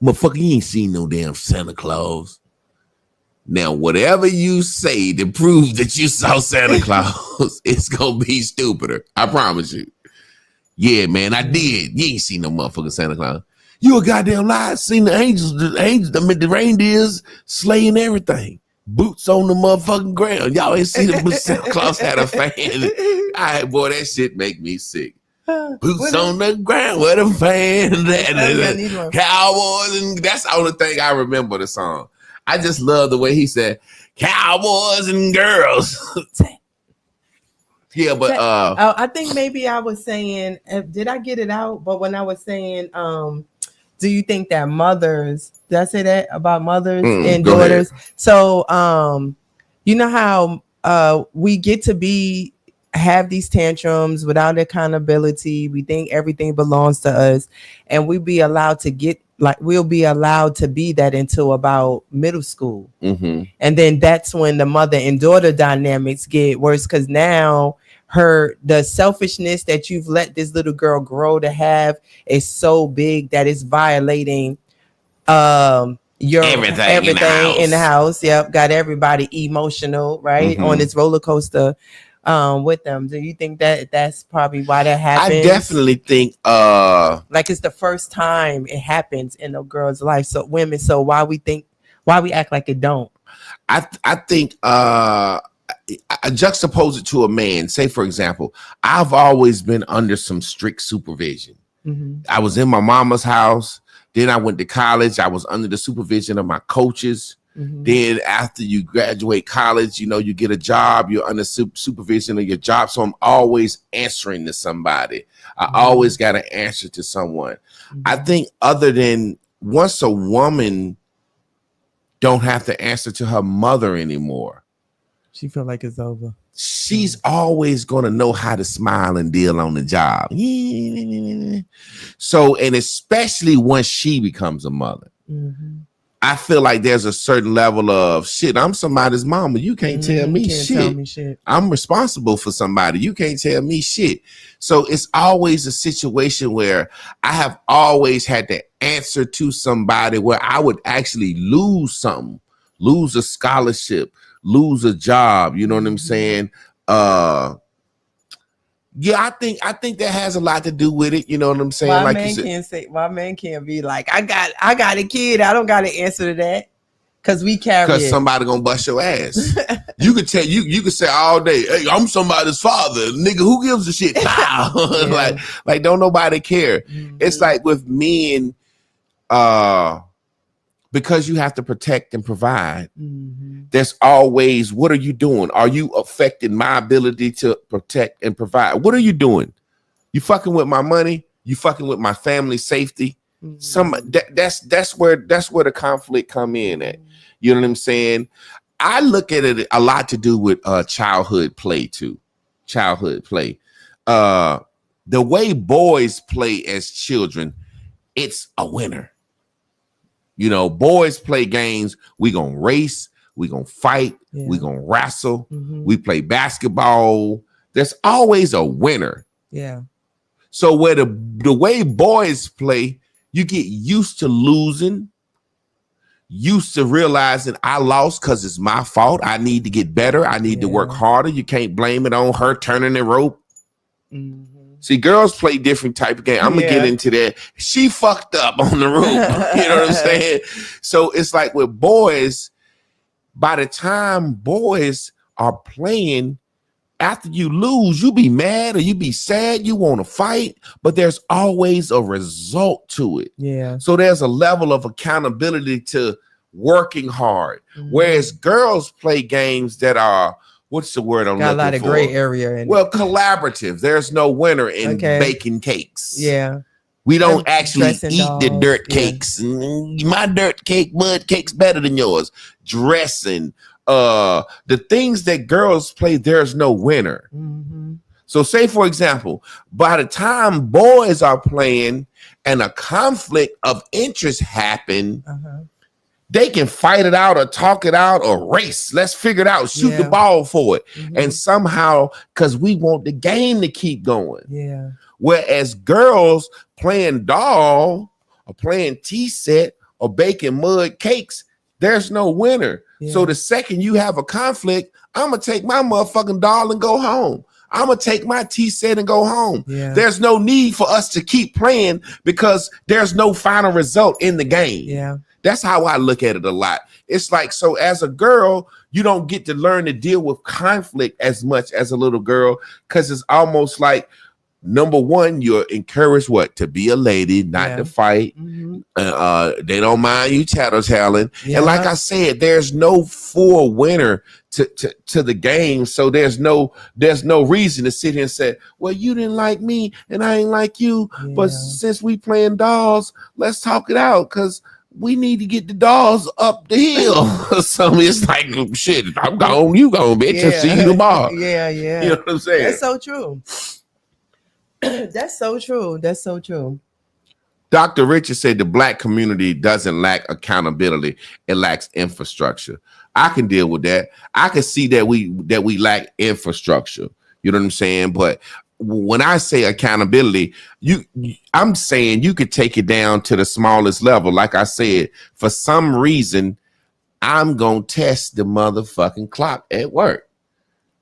Motherfucker, you ain't seen no damn Santa Claus. Now, whatever you say to prove that you saw Santa Claus, it's gonna be stupider. I promise you. Yeah, man, I did. You ain't seen no motherfucking Santa Claus. You a goddamn lie. Seen the angels, the reindeers slaying everything. Boots on the motherfucking ground. Y'all ain't seen it, but Santa Claus had a fan. Boy, that shit make me sick. Boots on the ground with a fan. Cowboys, and that's the only thing I remember the song. I just love the way he said, "Cowboys and girls." Yeah, but I think maybe I was saying, did I get it out? But when I was saying, do you think that mothers, did I say that about mothers and daughters? Ahead. So, you know how we get to have these tantrums without accountability. We think everything belongs to us, and we'll be allowed to be that until about middle school. Mm-hmm. And then that's when the mother and daughter dynamics get worse, because now the selfishness that you've let this little girl grow to have is so big that it's violating your everything in the house. Yep, got everybody emotional, right? On this roller coaster with them. Do you think that that's probably why that happens? I definitely think like it's the first time it happens in a girl's life. So why we act like it don't? I think I juxtapose it to a man. Say, for example, I've always been under some strict supervision. Mm-hmm. I was in my mama's house. Then I went to college. I was under the supervision of my coaches. Mm-hmm. Then after you graduate college, you get a job. You're under supervision of your job. So I'm always answering to somebody. I always got to answer to someone. Mm-hmm. I think other than once a woman don't have to answer to her mother anymore, she feel like it's over. She's always going to know how to smile and deal on the job. So, and especially once she becomes a mother, Mm-hmm. I feel like there's a certain level of shit. I'm somebody's mama. You can't tell me Tell me shit. I'm responsible for somebody. You can't tell me shit. So it's always a situation where I have always had to answer to somebody where I would actually lose something, lose a scholarship, lose a job. You know what I'm saying? Yeah, I think that has a lot to do with it. You know what I'm saying? My man can't be like, I got a kid. I don't got to answer to that. Cause we carry it. Because somebody gonna bust your ass. You could tell you could say all day, hey, I'm somebody's father. Nigga, who gives a shit? Nah. Yeah. like don't nobody care. Mm-hmm. It's like with men, because you have to protect and provide, Mm-hmm. there's always, what are you doing? Are you affecting my ability to protect and provide? What are you doing? You fucking with my money? You fucking with my family safety? Mm-hmm. That's where the conflict come in at. You know what I'm saying? I look at it a lot to do with childhood play too. Childhood play. The way boys play as children, it's a winner. You know, boys play games. We gonna race. We gonna fight. Yeah. We gonna wrestle. Mm-hmm. We play basketball. There's always a winner. Yeah. So where the way boys play, you get used to losing, used to realizing I lost because it's my fault. I need to get better. I need to work harder. You can't blame it on her turning the rope. Mm-hmm. See, girls play different type of game. I'm gonna get into that. She fucked up on the rope. You know what I'm saying? So it's like with boys, by the time boys are playing, after you lose, you be mad or you be sad, you want to fight, but there's always a result to it. Yeah. So there's a level of accountability to working hard. Mm-hmm. Whereas girls play games that are, what's the word I'm got a looking lot of for? gray area in Well, collaborative. There's no winner in Okay. baking cakes. Yeah. We don't And actually dressing eat the dolls. dirt Yeah. cakes. My dirt cake, mud cake's better than yours. Dressing, the things that girls play, there's no winner. Mm-hmm. So say, for example, by the time boys are playing and a conflict of interest happen, Uh-huh. they can fight it out or talk it out or race. Let's figure it out. Shoot the Yeah. ball for it. Mm-hmm. And somehow, because we want the game to keep going. Yeah. Whereas girls playing doll or playing tea set or baking mud cakes, there's no winner. Yeah. So the second you have a conflict, I'm going to take my motherfucking doll and go home. I'm going to take my tea set and go home. Yeah. There's no need for us to keep playing because there's no final result in the game. Yeah. That's how I look at it a lot. It's like, so as a girl, you don't get to learn to deal with conflict as much as a little girl because it's almost like, number one, you're encouraged to be a lady, not to fight. Mm-hmm. They don't mind you tattletelling. Yeah. And like I said, there's no full winner to the game. So there's no reason to sit here and say, well, you didn't like me and I ain't like you. Yeah. But since we playing dolls, let's talk it out because we need to get the dolls up the hill. So it's like, shit, I'm gone, you gone, bitch. I'll see you tomorrow. Yeah. Yeah. You know what I'm saying? That's so true. That's so true. That's so true. Dr. Richard said the Black community doesn't lack accountability; it lacks infrastructure. I can deal with that. I can see that we lack infrastructure. You know what I'm saying? But when I say accountability, I'm saying you could take it down to the smallest level. Like I said, for some reason, I'm gonna test the motherfucking clock at work.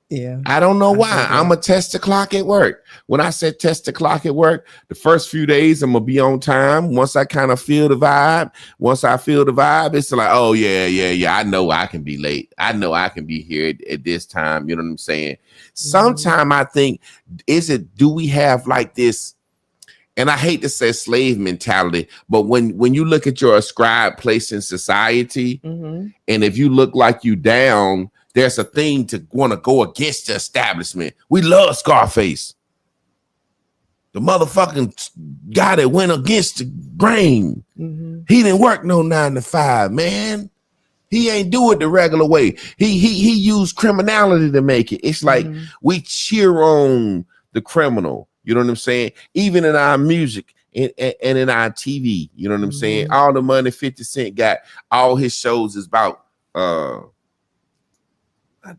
Yeah. I don't know why. agree. I'm going to test the clock at work. When I said test the clock at work, the first few days I'm going to be on time. Once I kind of feel the vibe, it's like, oh, yeah. I know I can be late. I know I can be here at this time. You know what I'm saying? Sometime I think, do we have like this, and I hate to say slave mentality, but when you look at your ascribed place in society, and if you look like you down, there's a thing to want to go against the establishment. We love Scarface. The motherfucking guy that went against the grain. He didn't work no 9 to 5, man. He ain't do it the regular way. He used criminality to make it. It's like we cheer on the criminal. You know what I'm saying? Even in our music and in our TV, you know what I'm saying? All the money 50 Cent got, all his shows is about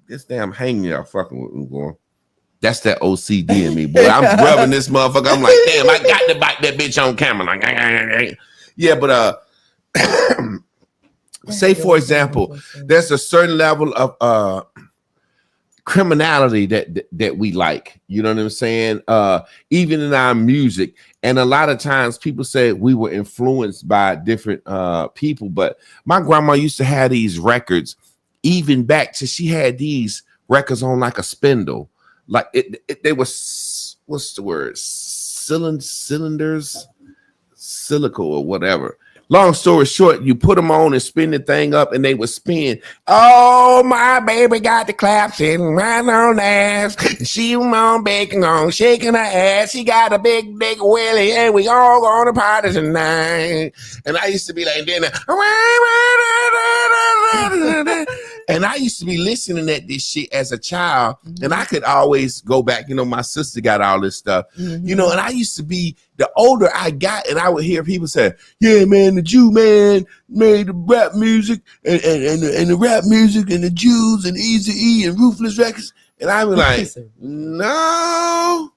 this damn hanging y'all fucking with me, boy. That's that OCD in me, boy. I'm rubbing this motherfucker. I'm like, damn, I got to bite that bitch on camera. Like, yeah, but say for example, there's a certain level of criminality that we like. You know what I'm saying? Even in our music, and a lot of times people say we were influenced by different people. But my grandma used to have these records. Even back to, she had these records on like a spindle, like they were, what's the word, cylinders, silica or whatever. Long story short, you put them on and spin the thing up, and they would spin. Oh, my baby got the clap sitting right on ass. She was on baking on, shaking her ass. She got a big willy, and we all gonna party tonight. And I used to be like, and I used to be listening at this shit as a child, and I could always go back. You know, my sister got all this stuff, you know, and I used to be, the older I got, and I would hear people say, yeah, man, the Jew man made the rap music and the rap music and the Jews and Eazy-E and Ruthless Records. And I was like, no.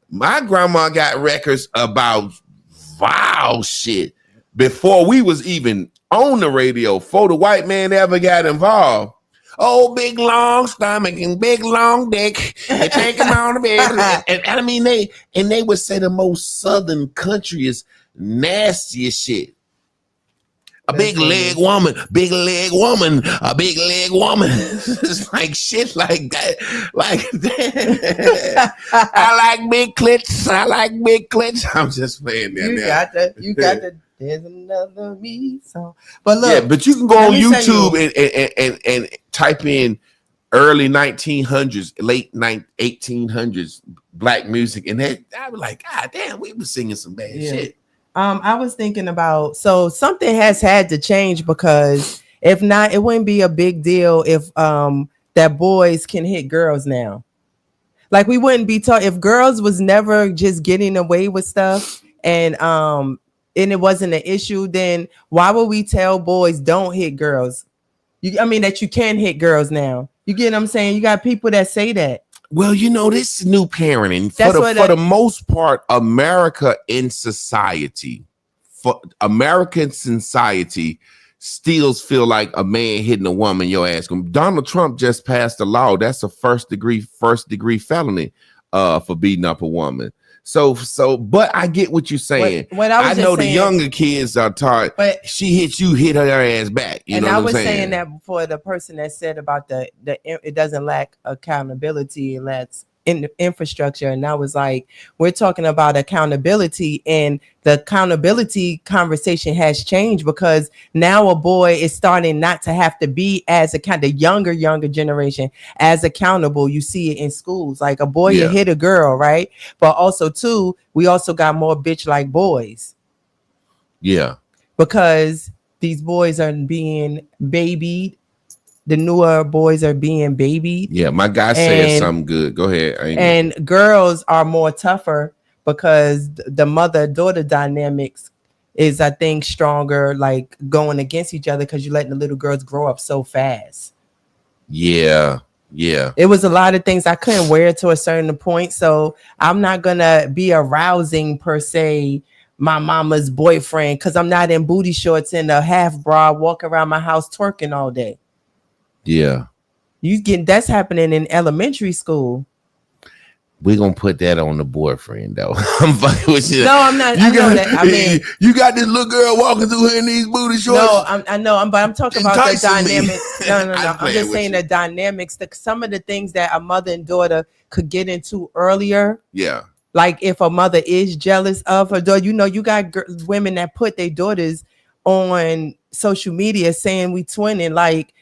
My grandma got records about vile shit before we was even on the radio, before the white man ever got involved. Oh, big long stomach and big long dick. They take him on the bed. And I mean, they would say the most southern countryest, nastiest shit. A big leg woman, a big leg woman. It's like shit like that. Like that. I like big clits. I'm just playing that. You got the There's Another Me song. But look, yeah, but you can go on YouTube and type in early 1900s, late 1800s black music, and I was like, God damn, we were singing some bad shit. I was thinking about, so something has had to change, because if not, it wouldn't be a big deal if that boys can hit girls now. Like, we wouldn't be taught, if girls was never just getting away with stuff and it wasn't an issue, then why would we tell boys don't hit girls? That you can hit girls now. You get what I'm saying? You got people that say that. Well, you know, this is new parenting. For the most part, American society still feel like a man hitting a woman, your ass. Donald Trump just passed a law. That's a first degree felony for beating up a woman. So, but I get what you're saying. I know the younger kids are taught, but she hits you, hit her ass back. You know what I'm saying? And I was saying that before, the person that said about the it doesn't lack accountability, it lacks in the infrastructure. And I was like, we're talking about accountability, and the accountability conversation has changed, because now a boy is starting not to have to be as the younger generation as accountable. You see it in schools, like a boy you hit a girl, right? But also too, we also got more bitch like boys. Yeah. Because these boys are being babied. The newer boys are being babied. Yeah, my guy said something good. Go ahead. And girls are more tougher, because the mother-daughter dynamics is, I think, stronger, like going against each other, because you're letting the little girls grow up so fast. Yeah. It was a lot of things I couldn't wear to a certain point. So I'm not going to be arousing, per se, my mama's boyfriend, because I'm not in booty shorts and a half bra walking around my house twerking all day. Yeah. That's happening in elementary school. We're gonna put that on the boyfriend though. I'm fucking with you. No, I'm not. I know that. I mean, you got this little girl walking through here in these booty shorts. No, I know. But I'm talking about the dynamics. No. I'm just saying the dynamics. Some of the things that a mother and daughter could get into earlier. Yeah. Like if a mother is jealous of her daughter, you got women that put their daughters on social media saying we twinning, like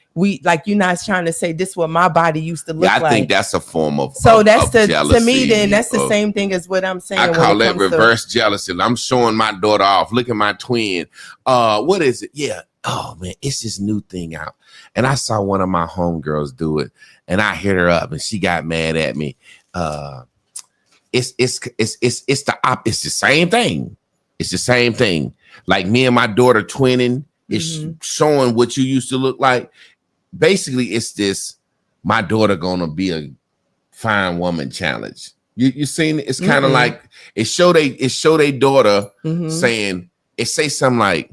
you're not trying to say this is what my body used to look like. I think that's a form of that's jealousy. To me, then that's the same thing as what I'm saying. I call that reverse jealousy. I'm showing my daughter off. Look at my twin. What is it? Yeah. Oh man, it's this new thing out. And I saw one of my homegirls do it, and I hit her up, and she got mad at me. It's the same thing. It's the same thing. Like me and my daughter twinning is showing what you used to look like. Basically, it's this my daughter gonna be a fine woman challenge. You seen it? It's kind of like it show they daughter saying it say something like,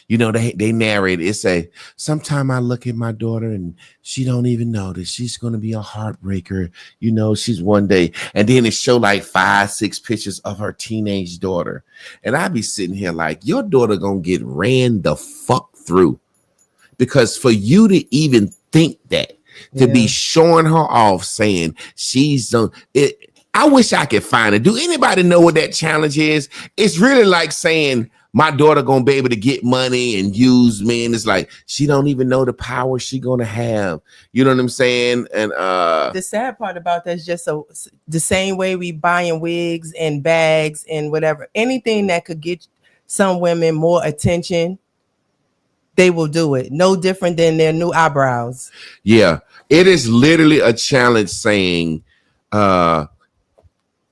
they narrate it say, sometime I look at my daughter and she don't even know that she's going to be a heartbreaker. She's one day. And then it show like 5-6 pictures of her teenage daughter. And I be sitting here like, your daughter going to get ran the fuck through. Because for you to even think that, to be showing her off saying she's I wish I could find it. Do anybody know what that challenge is? It's really like saying, my daughter gonna be able to get money and use me, and it's like she don't even know the power she gonna have. You know what I'm saying? And the sad part about that is just the same way we buying wigs and bags and whatever, anything that could get some women more attention, they will do it. No different than their new eyebrows. Yeah, it is literally a challenge saying,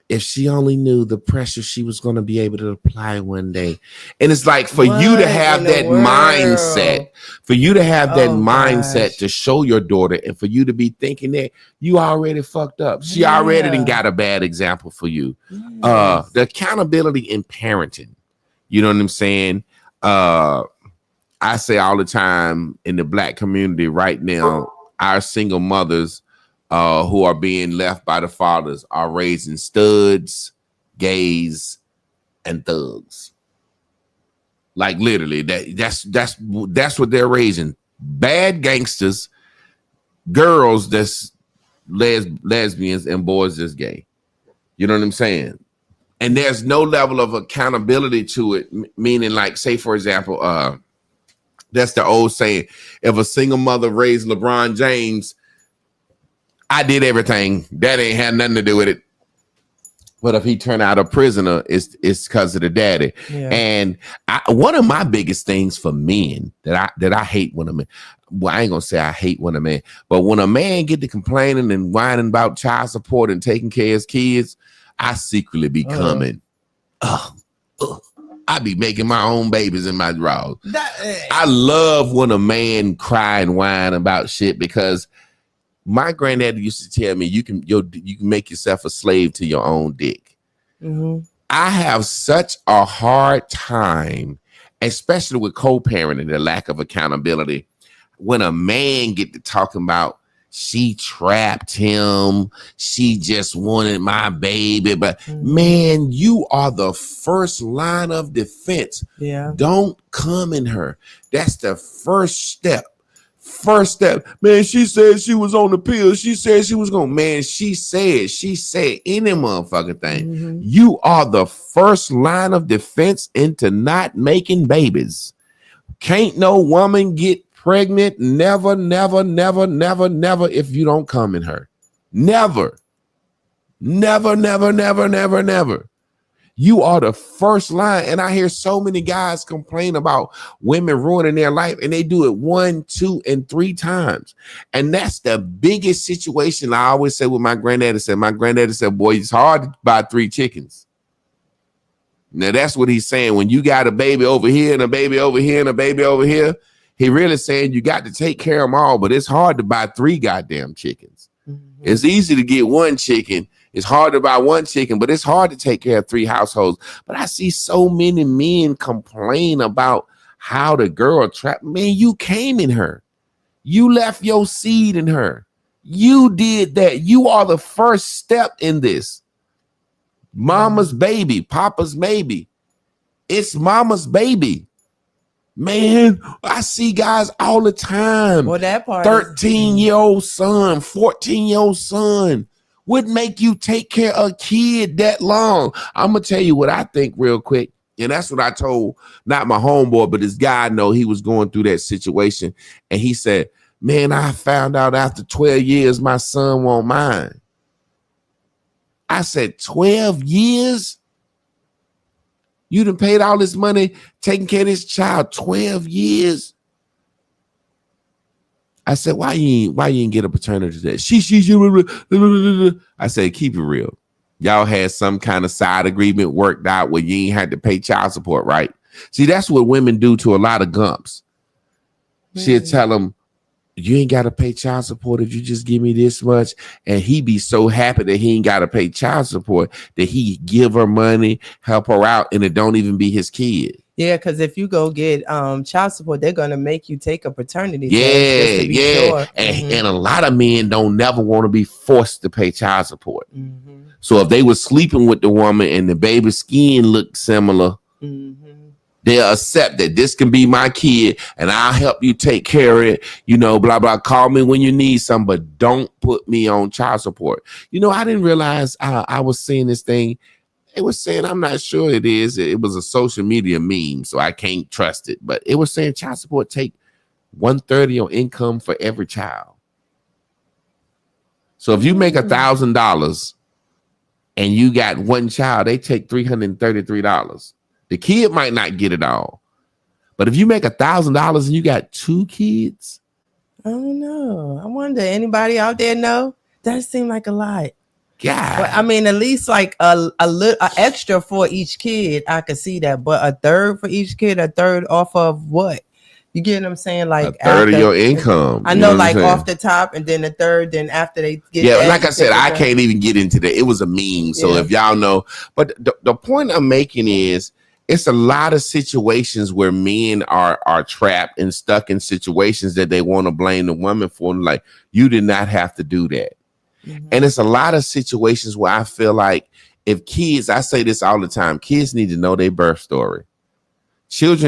if she only knew the pressure she was going to be able to apply one day. And it's like for you to have that mindset, to show your daughter and for you to be thinking that you already fucked up. She already done got a bad example for you. Yes. The accountability in parenting, you know what I'm saying? I say all the time in the Black community right now, our single mothers who are being left by the fathers are raising studs, gays, and thugs. Like literally, that's what they're raising. Bad gangsters, girls that's lesbians, and boys that's gay. You know what I'm saying? And there's no level of accountability to it. Meaning, like, say for example, that's the old saying: if a single mother raised LeBron James, I did everything. That ain't had nothing to do with it. But if he turned out a prisoner, it's because of the daddy. Yeah. And one of my biggest things for men that I hate when a man, well, I ain't gonna say I hate when a man, but when a man get to complaining and whining about child support and taking care of his kids, I secretly be coming. I be making my own babies in my drawers. I love when a man cry and whine about shit because my granddaddy used to tell me you can make yourself a slave to your own dick. Mm-hmm. I have such a hard time, especially with co-parenting, the lack of accountability. When a man get to talking about she trapped him, she just wanted my baby, but man, you are the first line of defense. Yeah, don't come in her. That's the first step. Man, she said she was on the pill. She said she was going, man, she said any motherfucking thing. Mm-hmm. You are the first line of defense into not making babies. Can't no woman get pregnant. Never if you don't come in her. Never. You are the first line. And I hear so many guys complain about women ruining their life, and they do it 1, 2, and 3 times. And that's the biggest situation. I always say what my granddaddy said. My granddaddy said, boy, it's hard to buy 3 chickens. Now that's what he's saying. When you got a baby over here and a baby over here and a baby over here, he really saying you got to take care of them all, but it's hard to buy 3 goddamn chickens. Mm-hmm. It's easy to get 1 chicken. It's hard to buy 1 chicken, but it's hard to take care of 3 households. But I see so many men complain about how the girl trapped. Man, you came in her. You left your seed in her. You did that. You are the first step in this. Mama's baby, papa's maybe. It's mama's baby. Man, I see guys all the time. Well, that part 13-year-old son, 14-year-old son would make you take care of a kid that long. I'm going to tell you what I think real quick. And that's what I told, not my homeboy, but this guy I know, he was going through that situation. And he said, man, I found out after 12 years, my son won't mind. I said, 12 years? You done paid all this money taking care of this child 12 years. I said, why you ain't get a paternity test? I said, keep it real. Y'all had some kind of side agreement worked out where you ain't had to pay child support, right? See, that's what women do to a lot of gumps. She'll tell them, you ain't got to pay child support if you just give me this much. And he be so happy that he ain't got to pay child support that he give her money, help her out, and it don't even be his kid. Yeah, because if you go get child support, they're going to make you take a paternity test. Yeah, yeah. Sure. And a lot of men don't never want to be forced to pay child support. So if they were sleeping with the woman and the baby's skin looked similar, they'll accept that this can be my kid and I'll help you take care of it, blah, blah. Call me when you need some, but don't put me on child support. I didn't realize I was seeing this thing. It was saying, I'm not sure it is. It was a social media meme, so I can't trust it. But it was saying child support take 1/3 your income for every child. So if you make $1,000 and you got one child, they take $333. The kid might not get it all. But if you make $1,000 and you got 2 kids. I don't know. I wonder, anybody out there know? That seemed like a lot. God. Well, I mean, at least like a little extra for each kid. I could see that. But a third for each kid, a third off of what? You get what I'm saying? Like a third of your income. I know, like off the top, and then a third, then after they get like I said, I can't even get into that. It was a meme. So if y'all know, but the point I'm making is it's a lot of situations where men are trapped and stuck in situations that they want to blame the woman for. And like, you did not have to do that. And it's a lot of situations where I feel like if kids, I say this all the time, kids need to know their birth story. Parents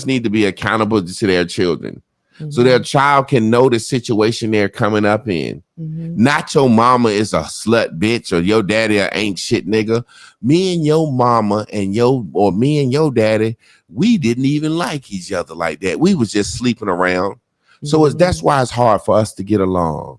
need to be accountable to their children. So their child can know the situation they're coming up in. Not your mama is a slut bitch or your daddy a ain't shit nigga. Me and your mama or me and your daddy, we didn't even like each other like that. We was just sleeping around. So that's why it's hard for us to get along.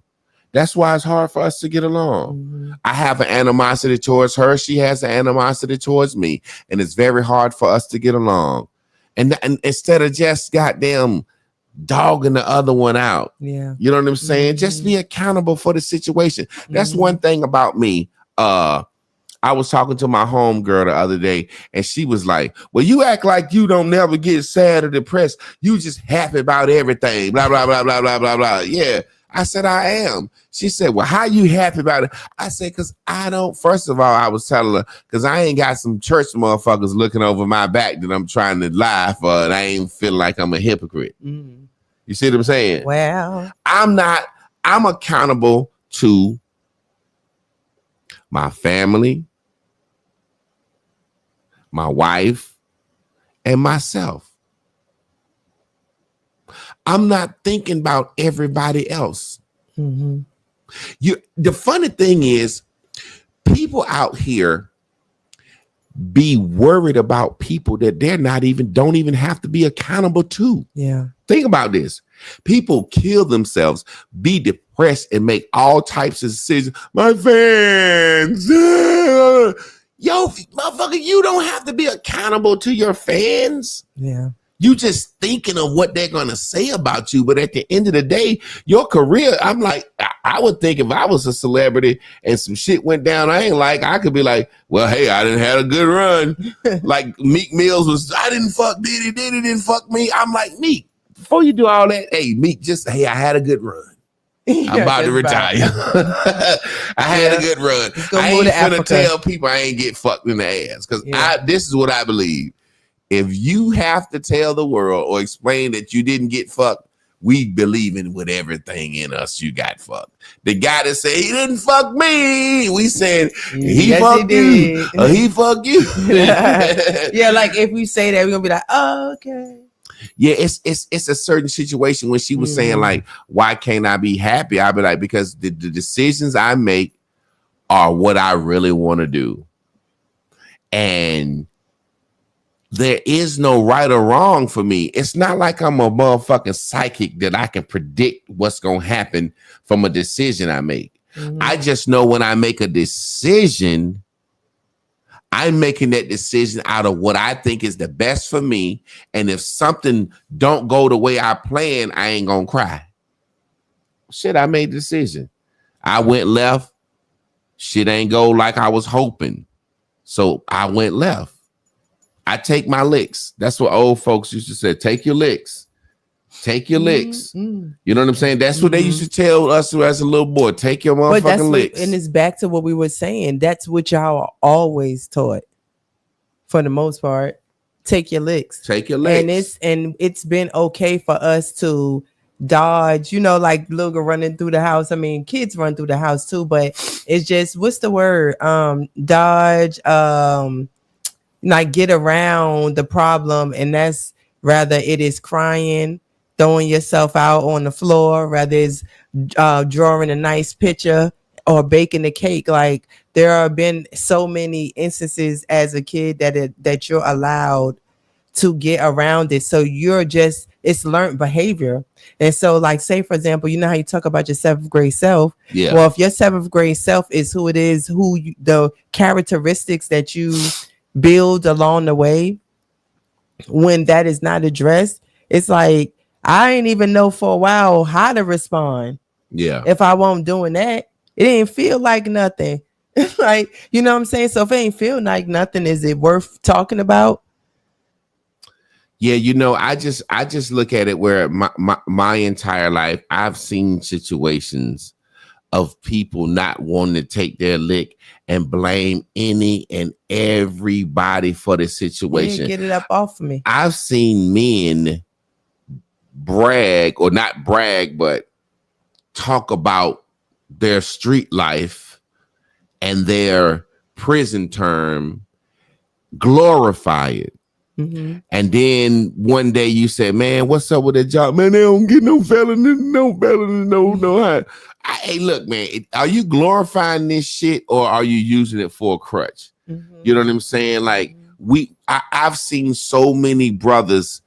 That's why it's hard for us to get along. I have an animosity towards her. She has an animosity towards me. And it's very hard for us to get along. And instead of just goddamn dogging the other one out. Yeah. You know what I'm saying? Just be accountable for the situation. That's one thing about me. I was talking to my homegirl the other day, and she was like, well, you act like you don't never get sad or depressed. You just happy about everything. Blah, blah, blah, blah, blah, blah, blah. Yeah. I said, I am. She said, well, how you happy about it? I said, because I don't. First of all, I was telling her, because I ain't got some church motherfuckers looking over my back that I'm trying to lie for, and I ain't feeling like I'm a hypocrite. You see what I'm saying? Well, I'm accountable to my family, my wife, and myself. I'm not thinking about everybody else. The funny thing is, people out here be worried about people that don't even have to be accountable to. Yeah. Think about this. People kill themselves, be depressed, and make all types of decisions. My fans. Yo, motherfucker, you don't have to be accountable to your fans. Yeah. You just thinking of what they're going to say about you. But at the end of the day, your career, I'm like, I would think if I was a celebrity and some shit went down, I could be like, well, hey, I didn't have a good run. Like Meek Mills was, I didn't fuck Diddy didn't fuck me. I'm like, Meek, before you do all that, hey, Meek, just, hey, I had a good run. I'm about to retire. I had a good run. I ain't finna tell people I ain't get fucked in the ass. Because this is what I believe. If you have to tell the world or explain that you didn't get fucked we believing with everything in us you got fucked. The guy that said he didn't fuck me, we said he fucked you, or he fucked you. Yeah, like if we say that, we're gonna be like, oh, okay. Yeah, it's a certain situation when she was saying like, why can't I be happy? I'd be like, because the decisions I make are what I really want to do. And there is no right or wrong for me. It's not like I'm a motherfucking psychic that I can predict what's going to happen from a decision I make. I just know when I make a decision, I'm making that decision out of what I think is the best for me. And if something don't go the way I planned, I ain't going to cry. Shit, I made the decision. I went left. Shit ain't go like I was hoping. So I went left. I take my licks. That's what old folks used to say. Take your licks. Take your licks. You know what I'm saying? That's what they used to tell us as a little boy. Take your motherfucking licks. And it's back to what we were saying. That's what y'all always taught. For the most part, take your licks. Take your licks. And it's been okay for us to dodge, like little girl running through the house. I mean, kids run through the house too, but it's just, what's the word? Dodge, like get around the problem, and that's rather it is crying, throwing yourself out on the floor, rather it's drawing a nice picture or baking a cake. Like there have been so many instances as a kid that you're allowed to get around it. So it's learned behavior. And so like, say for example, you know how you talk about your 7th grade self? Yeah. Well, if your 7th grade self is who it is, the characteristics that you build along the way, when that is not addressed, it's like I ain't even know for a while how to respond. Yeah. If I wasn't doing that, it didn't feel like nothing. Like, you know what I'm saying? So if it ain't feel like nothing, is it worth talking about? Yeah, I just look at it where my entire life I've seen situations of people not wanting to take their lick and blame any and everybody for the situation. Get it up off of me. I've seen men brag, or not brag, but talk about their street life and their prison term, glorify it. And then one day you said, man, what's up with that job? Man, they don't get no felony, no high. Hey, look, man, are you glorifying this shit or are you using it for a crutch? You know what I'm saying? Like I've seen so many brothers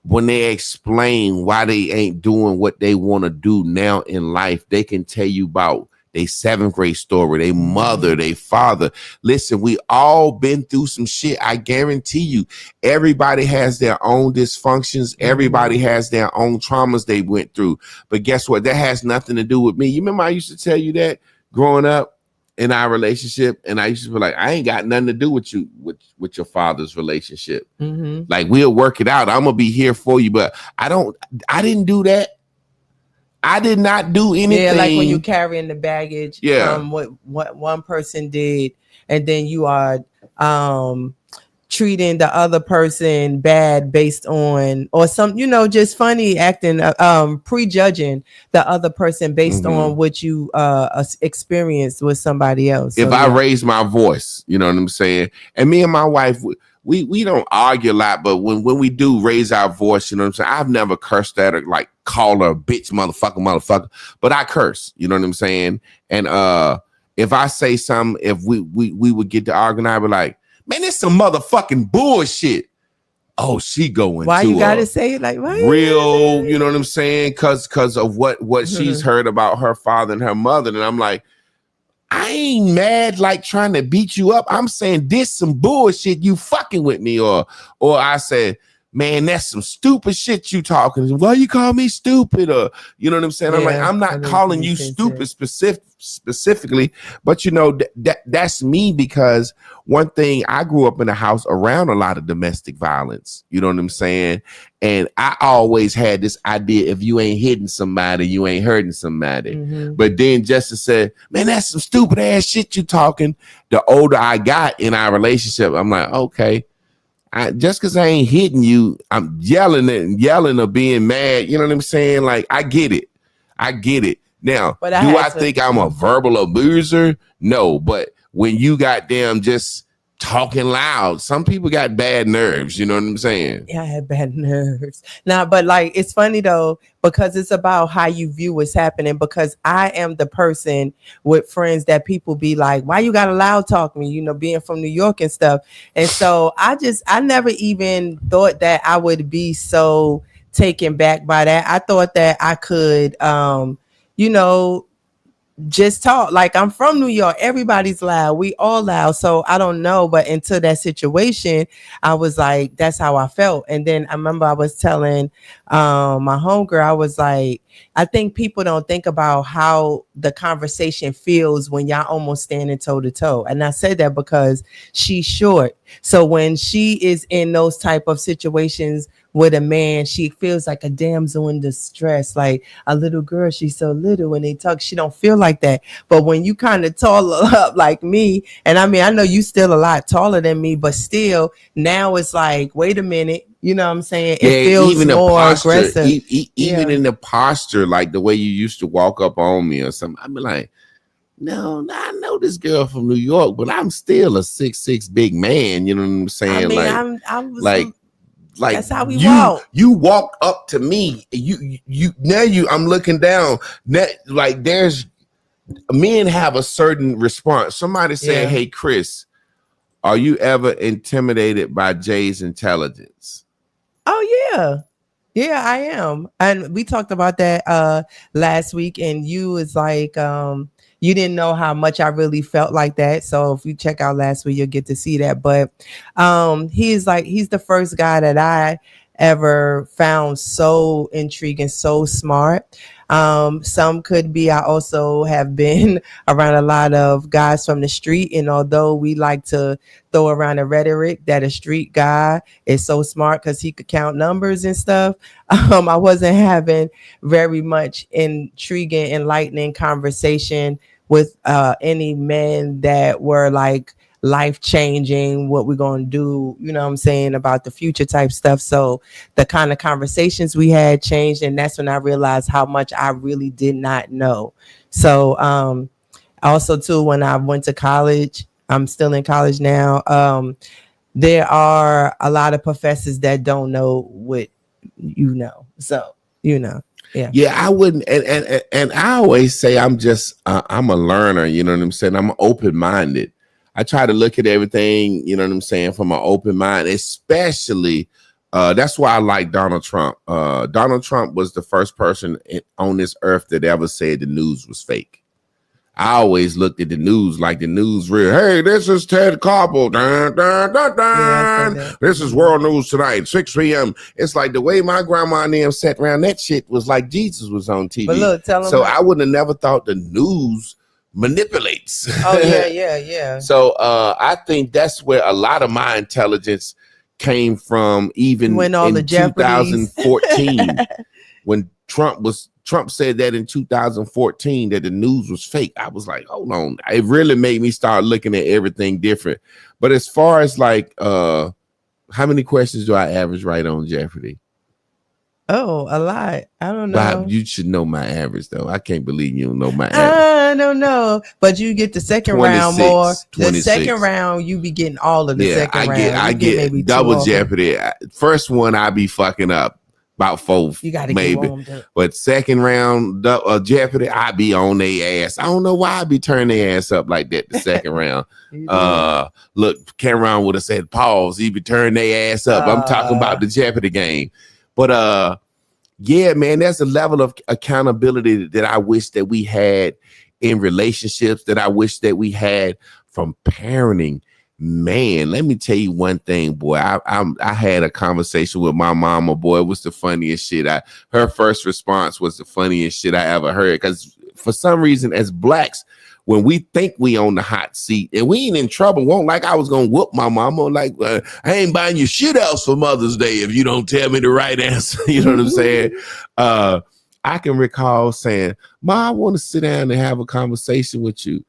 when they explain why they ain't doing what they want to do now in life, they can tell you about their 7th grade story, their mother, their father. Listen, we all been through some shit. I guarantee you, everybody has their own dysfunctions. Everybody has their own traumas they went through. But guess what? That has nothing to do with me. You remember I used to tell you that growing up in our relationship, and I used to be like, I ain't got nothing to do with you, with your father's relationship. Like, we'll work it out. I'm gonna be here for you, but I didn't do that. I did not do anything. Yeah, like when you're carrying the baggage from what one person did, and then you are treating the other person bad based on, or some, just funny acting, prejudging the other person based on what you experienced with somebody else. If I raise my voice, you know what I'm saying? And me and my wife, we don't argue a lot, but when we do raise our voice, you know what I'm saying? I've never cursed at her, like call her a bitch, motherfucker, but I curse, you know what I'm saying? And if I say something, if we would get to arguing, I'd be like, man, this some motherfucking bullshit. Oh, she going why to you gotta say it like why real, you know what I'm saying? Cause of what she's heard about her father and her mother. And I'm like, I ain't mad like trying to beat you up. I'm saying this some bullshit, you fucking with me. Or I said, man, that's some stupid shit you talking. Why you call me stupid? Or you know what I'm saying? I'm like, I'm not calling you stupid specifically, but that's me, because one thing, I grew up in a house around a lot of domestic violence. You know what I'm saying? And I always had this idea, if you ain't hitting somebody, you ain't hurting somebody. But then Justice said, man, that's some stupid ass shit you talking. The older I got in our relationship, I'm like, okay. Just because I ain't hitting you, I'm yelling or being mad. You know what I'm saying? Like, I get it. Now, But do I think I'm a verbal abuser? No, but when you goddamn just talking loud, some people got bad nerves. You know what I'm saying? Yeah, I had bad nerves. Now, but like, it's funny though, because it's about how you view what's happening. Because I am the person with friends that people be like, why you gotta loud talk me, you know, being from New York and stuff. And so I never even thought that I would be so taken back by that. I thought that I could, you know, just talk. Like, I'm from New York, everybody's loud, we all loud. So I don't know, but until that situation, I was like, that's how I felt. And then I remember I was telling my homegirl, I was like, I think people don't think about how the conversation feels when y'all almost standing toe to toe. And I said that because she's short, so when she is in those type of situations with a man, she feels like a damsel in distress, like a little girl. She's so little. When they talk, she don't feel like that. But when you kind of tall up like me, and I mean, I know you still a lot taller than me, but still now it's like, wait a minute, you know what I'm saying? It feels even more the posture, aggressive. Even in the posture, like the way you used to walk up on me or something, I'd be like, no, I know this girl from New York, but I'm still a 6'6" big man. You know what I'm saying? I mean, like, I was like that's how we walk. You walk up to me. I'm looking down. Like, there's men have a certain response. Somebody said, "Hey, Chris, are you ever intimidated by Jay's intelligence?" Oh yeah, I am. And we talked about that last week, and you was like, you didn't know how much I really felt like that. So if you check out last week, you'll get to see that. But he's the first guy that I ever found so intriguing, so smart. Some could be, I also have been around a lot of guys from the street, and although we like to throw around the rhetoric that a street guy is so smart because he could count numbers and stuff, I wasn't having very much intriguing, enlightening conversation with any men that were like life-changing, what we're going to do, you know what I'm saying, about the future type stuff. So the kind of conversations we had changed, and that's when I realized how much I really did not know. So also too, when I went to college, I'm still in college now, there are a lot of professors that don't know what you know. So, you know. Yeah, I wouldn't, and I always say I'm a learner, you know what I'm saying? I'm open-minded. I try to look at everything, you know what I'm saying, from an open mind, especially that's why I like Donald Trump. Donald Trump was the first person on this earth that ever said the news was fake. I always looked at the news like the news real. Hey, this is Ted Koppel. Dun, dun, dun, dun. Yeah, this is World News Tonight, 6 p.m. It's like the way my grandma and them sat around that shit was like Jesus was on TV. But look, so I wouldn't have never thought the news manipulates. Oh, yeah. So I think that's where a lot of my intelligence came from, even when all in 2014, when Trump said that in 2014 that the news was fake. I was like, hold on. It really made me start looking at everything different. But as far as like, how many questions do I average right on Jeopardy? Oh, a lot. I don't know. Bob, you should know my average though. I can't believe you don't know my average. I don't know, but you get the second 26, round more. 26. The second round, you be getting all of the second round. I get maybe double Jeopardy. First one, I be fucking up about 4. You got to maybe. Get warmed up. But second round Jeopardy, I be on their ass. I don't know why I be turning their ass up like that the second round. Look, Cameron would have said pause. He be turning their ass up. I'm talking about the Jeopardy game. But yeah, man, there's a level of accountability that I wish that we had in relationships, that I wish that we had from parenting. Man, let me tell you one thing, boy. I had a conversation with my mama, boy. It was the funniest shit. Her first response was the funniest shit I ever heard. Because for some reason, as blacks, when we think we on the hot seat and we ain't in trouble, won't like I was gonna whoop my mama, like I ain't buying you shit else for Mother's Day if you don't tell me the right answer. You know what I'm saying? I can recall saying, "Ma, I want to sit down and have a conversation with you."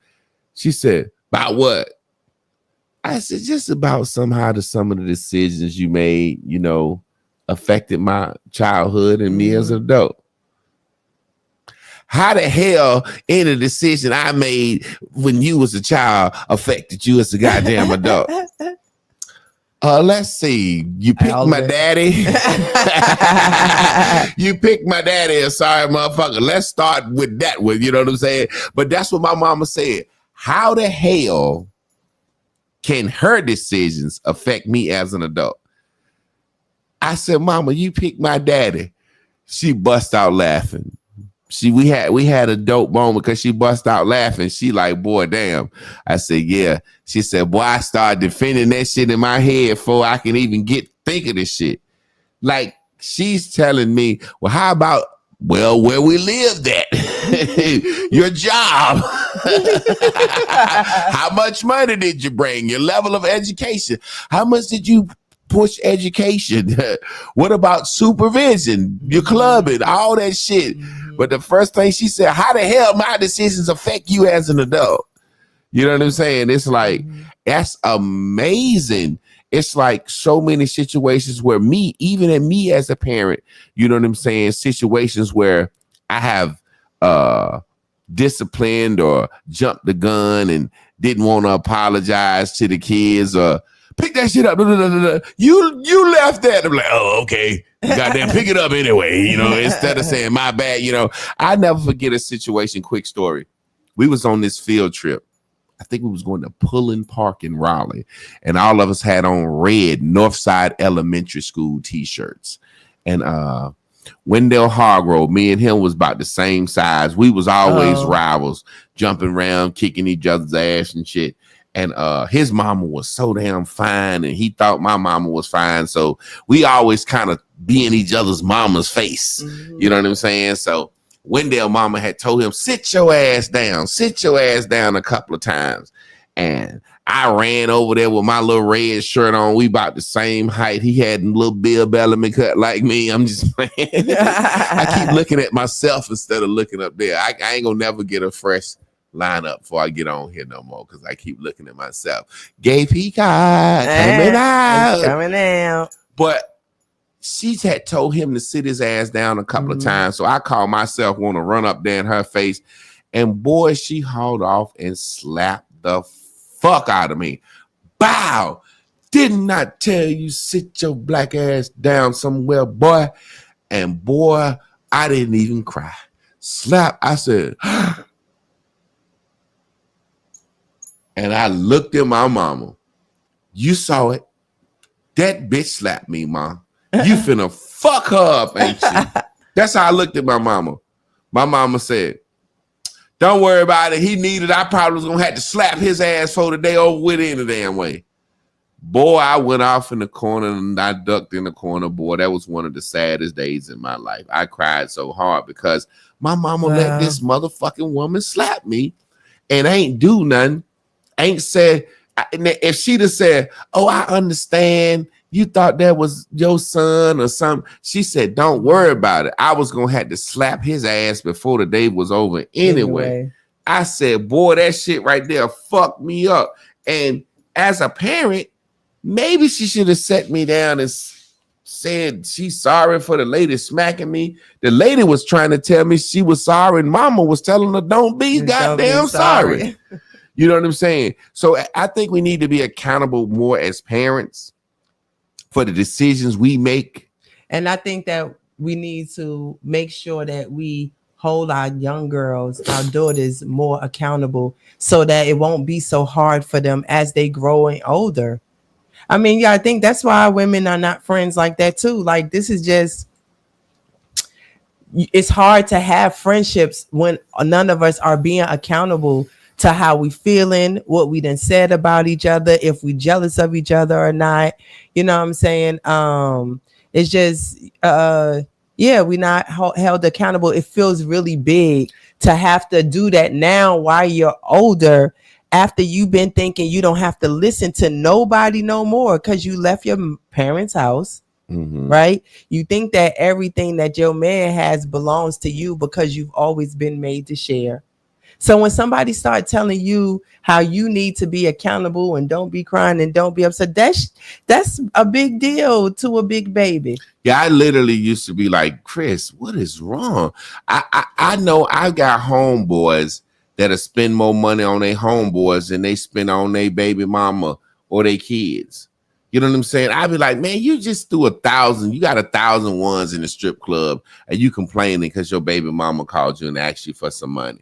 She said, "About what?" I said, just about somehow some of the decisions you made, affected my childhood and me as an adult. How the hell any decision I made when you was a child affected you as a goddamn adult? Let's see. You picked my daddy. You picked my daddy. Sorry, motherfucker. Let's start with that one. You know what I'm saying? But that's what my mama said. How the hell can her decisions affect me as an adult? I said, Mama, you picked my daddy. She bust out laughing. We had a dope moment because she bust out laughing. She like, boy, damn. I said, yeah. She said, boy, I started defending that shit in my head before I can even think of this shit. Like, she's telling me, well, how about, well, where we lived at? Your job. How much money did you bring? Your level of education. How much did you push education? What about supervision? Your clubbing, all that shit. But the first thing she said, how the hell my decisions affect you as an adult? You know what I'm saying? It's like, that's amazing. It's like so many situations where even me as a parent, you know what I'm saying? Situations where I have disciplined or jumped the gun and didn't want to apologize to the kids or pick that shit up. You left that. I'm like, oh, okay. Goddamn, pick it up anyway. Instead of saying my bad. I never forget a situation. Quick story. We was on this field trip. I think we was going to Pullen Park in Raleigh, and all of us had on red Northside Elementary School t-shirts. And Wendell Hargrove, me and him was about the same size. We was always rivals, jumping around, kicking each other's ass and shit. And his mama was so damn fine, and he thought my mama was fine. So we always kind of be in each other's mama's face. Mm-hmm. You know what I'm saying? So Wendell mama had told him, sit your ass down a couple of times. And I ran over there with my little red shirt on. We about the same height. He had a little Bill Bellamy cut like me. I'm just playing. I keep looking at myself instead of looking up there. I ain't gonna never get a fresh lineup before I get on here no more because I keep looking at myself. Gay Peacock coming out. But she had told him to sit his ass down a couple of times. So I called myself, want to run up there in her face. And boy, she hauled off and slapped the fuck out of me. Bow. Didn't I tell you sit your black ass down somewhere, boy? And boy, I didn't even cry. Slap. I said, and I looked at my mama. You saw it. That bitch slapped me, Mom. You finna fuck her up, ain't you? That's how I looked at my mama. My mama said, don't worry about it. He needed. I probably was going to have to slap his ass for the day over with any damn way. Boy, I went off in the corner and I ducked in the corner. Boy, that was one of the saddest days in my life. I cried so hard because my mama let this motherfucking woman slap me and ain't do nothing. Ain't said, if she'd have said, oh, I understand. You thought that was your son or something. She said, don't worry about it. I was going to have to slap his ass before the day was over anyway. I said, boy, that shit right there fucked me up. And as a parent, maybe she should have set me down and said she's sorry for the lady smacking me. The lady was trying to tell me she was sorry, and mama was telling her, don't be goddamn sorry. You know what I'm saying? So I think we need to be accountable more as parents for the decisions we make. And I think that we need to make sure that we hold our young girls, our daughters, more accountable so that it won't be so hard for them as they grow older. I mean, yeah, I think that's why women are not friends like that too. Like, this is just, it's hard to have friendships when none of us are being accountable to how we feeling, what we done said about each other, if we jealous of each other or not. You know what I'm saying? It's just, we're not held accountable. It feels really big to have to do that now while you're older, after you've been thinking you don't have to listen to nobody no more because you left your parents' house, right? You think that everything that your man has belongs to you because you've always been made to share. So when somebody start telling you how you need to be accountable and don't be crying and don't be upset, that's a big deal to a big baby. Yeah, I literally used to be like, Chris, what is wrong? I know I got homeboys that'll spend more money on their homeboys than they spend on their baby mama or their kids. You know what I'm saying? I'd be like, man, you just threw 1,000. You got 1,000 ones in the strip club and you complaining because your baby mama called you and asked you for some money.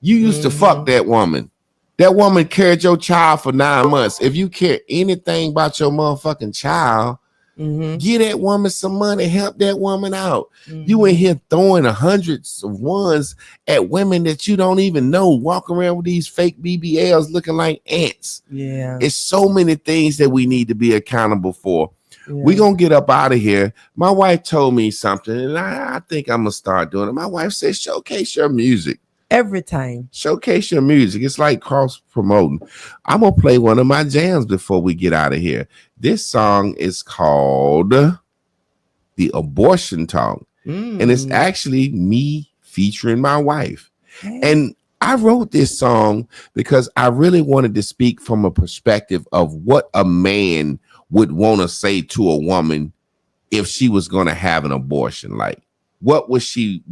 You used to fuck that woman. That woman carried your child for 9 months. If you care anything about your motherfucking child, give that woman some money, help that woman out. You in here throwing hundreds of ones at women that you don't even know, walking around with these fake BBLs looking like ants. Yeah. It's so many things that we need to be accountable for. Yeah. We're going to get up out of here. My wife told me something, and I think I'm going to start doing it. My wife said, showcase your music. Every time. Showcase your music. It's like cross promoting. I'm going to play one of my jams before we get out of here. This song is called The Abortion Talk. And it's actually me featuring my wife. And I wrote this song because I really wanted to speak from a perspective of what a man would want to say to a woman if she was going to have an abortion. Like, what would he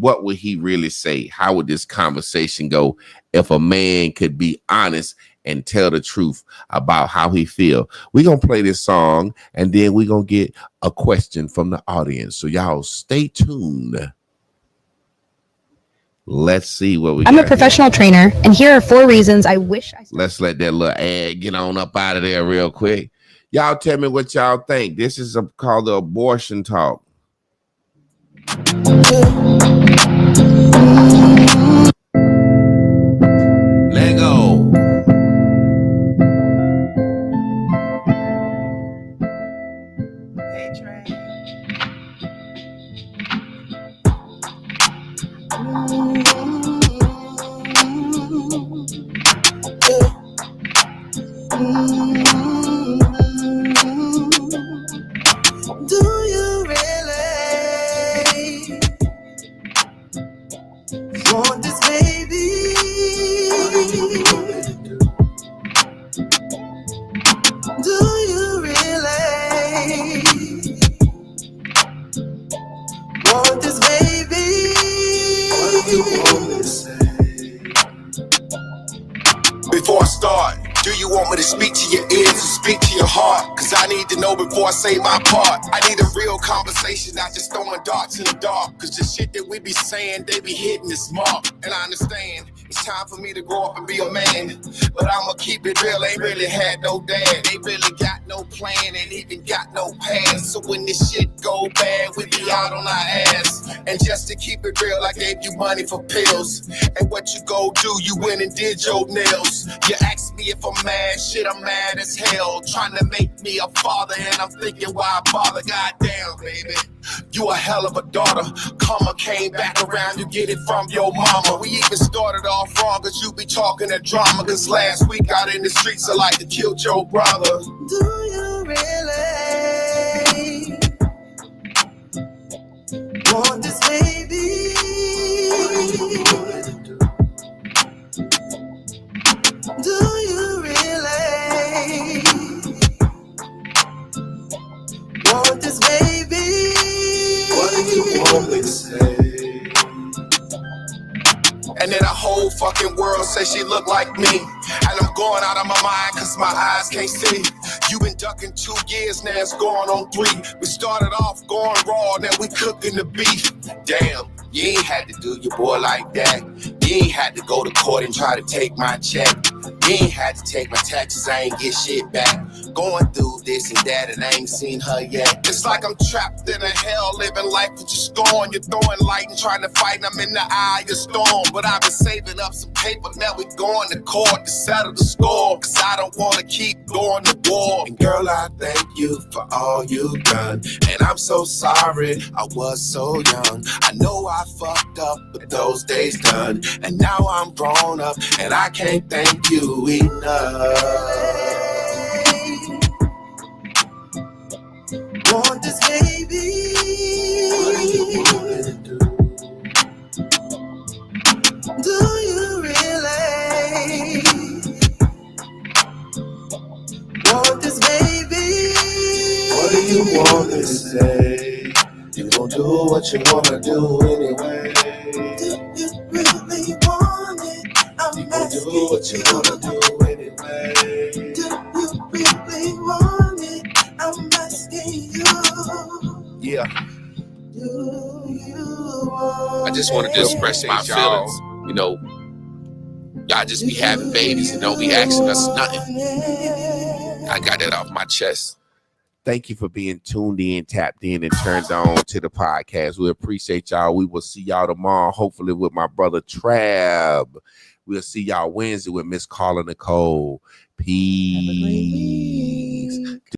really say? How would this conversation go if a man could be honest and tell the truth about how he feel? We're going to play this song and then we're going to get a question from the audience. So y'all stay tuned. Let's see what we got. I'm a professional trainer, and here are 4 reasons I wish I... Let's let that little ad get on up out of there real quick. Y'all tell me what y'all think. This is called The Abortion Talk. Let go. Hey, Trey. Do you really want this baby? Do you really want this baby? What do you want me to say? Before I start, do you want me to speak to your ears or speak to your heart? Cause I need to know before I say my part. I need a real conversation, not just throwing darts in the dark. Cause the shit that we be saying, they be hitting this mark. And I understand, it's time for me to grow up and be a man. But I'ma keep it real, ain't really had no dad. They really got no plan, ain't even got no past. So when this shit go bad, we be out on our ass. And just to keep it real, I gave you money for pills. And what you go do, you went and did your nails. You asked me if I'm mad, shit, I'm mad as hell. Trying to make me a father, and I'm thinking why I bother. Goddamn, baby, you a hell of a daughter. Karma came back around, you get it from your mama. We even started off wrong, cause you be talking that drama. Cause last week out in the streets, I like to kill your brother. Do you really want this baby? Do you really want this baby? What do you want me to say? And then a whole fucking world says she look like me. And I'm going out of my mind cause my eyes can't see. You been ducking 2 years, now it's going on 3. We started off going raw, now we cooking the beef. Damn, you ain't had to do your boy like that. You ain't had to go to court and try to take my check. You ain't had to take my taxes, I ain't get shit back. Going through this and that and I ain't seen her yet. It's like I'm trapped in a hell, living life with your scorn. You're throwing light and trying to fight, and I'm in the eye of your storm. But I've been saving up some paper, now we going to court to settle the score. Cause I don't wanna keep going to war. And girl, I thank you for all you've done. And I'm so sorry, I was so young. I know I fucked up, but those days done. And now I'm grown up, and I can't thank you enough. Want this baby? What do you want me to do? Do you really you want to say? You gon' do what you wanna do anyway. Do you really want it? I'm You gon' do asking what you wanna do anyway. Do you really want it? I'm asking you. Yeah. Do you want I just wanted to express my Appreciate y'all. feelings. You know, y'all just be having babies and don't be asking us nothing. I got that off my chest. Thank you for being tuned in, tapped in, and turned on to the podcast. We appreciate y'all. We will see y'all tomorrow, hopefully with my brother Trav. We'll see y'all Wednesday with Miss Carla Nicole. Peace.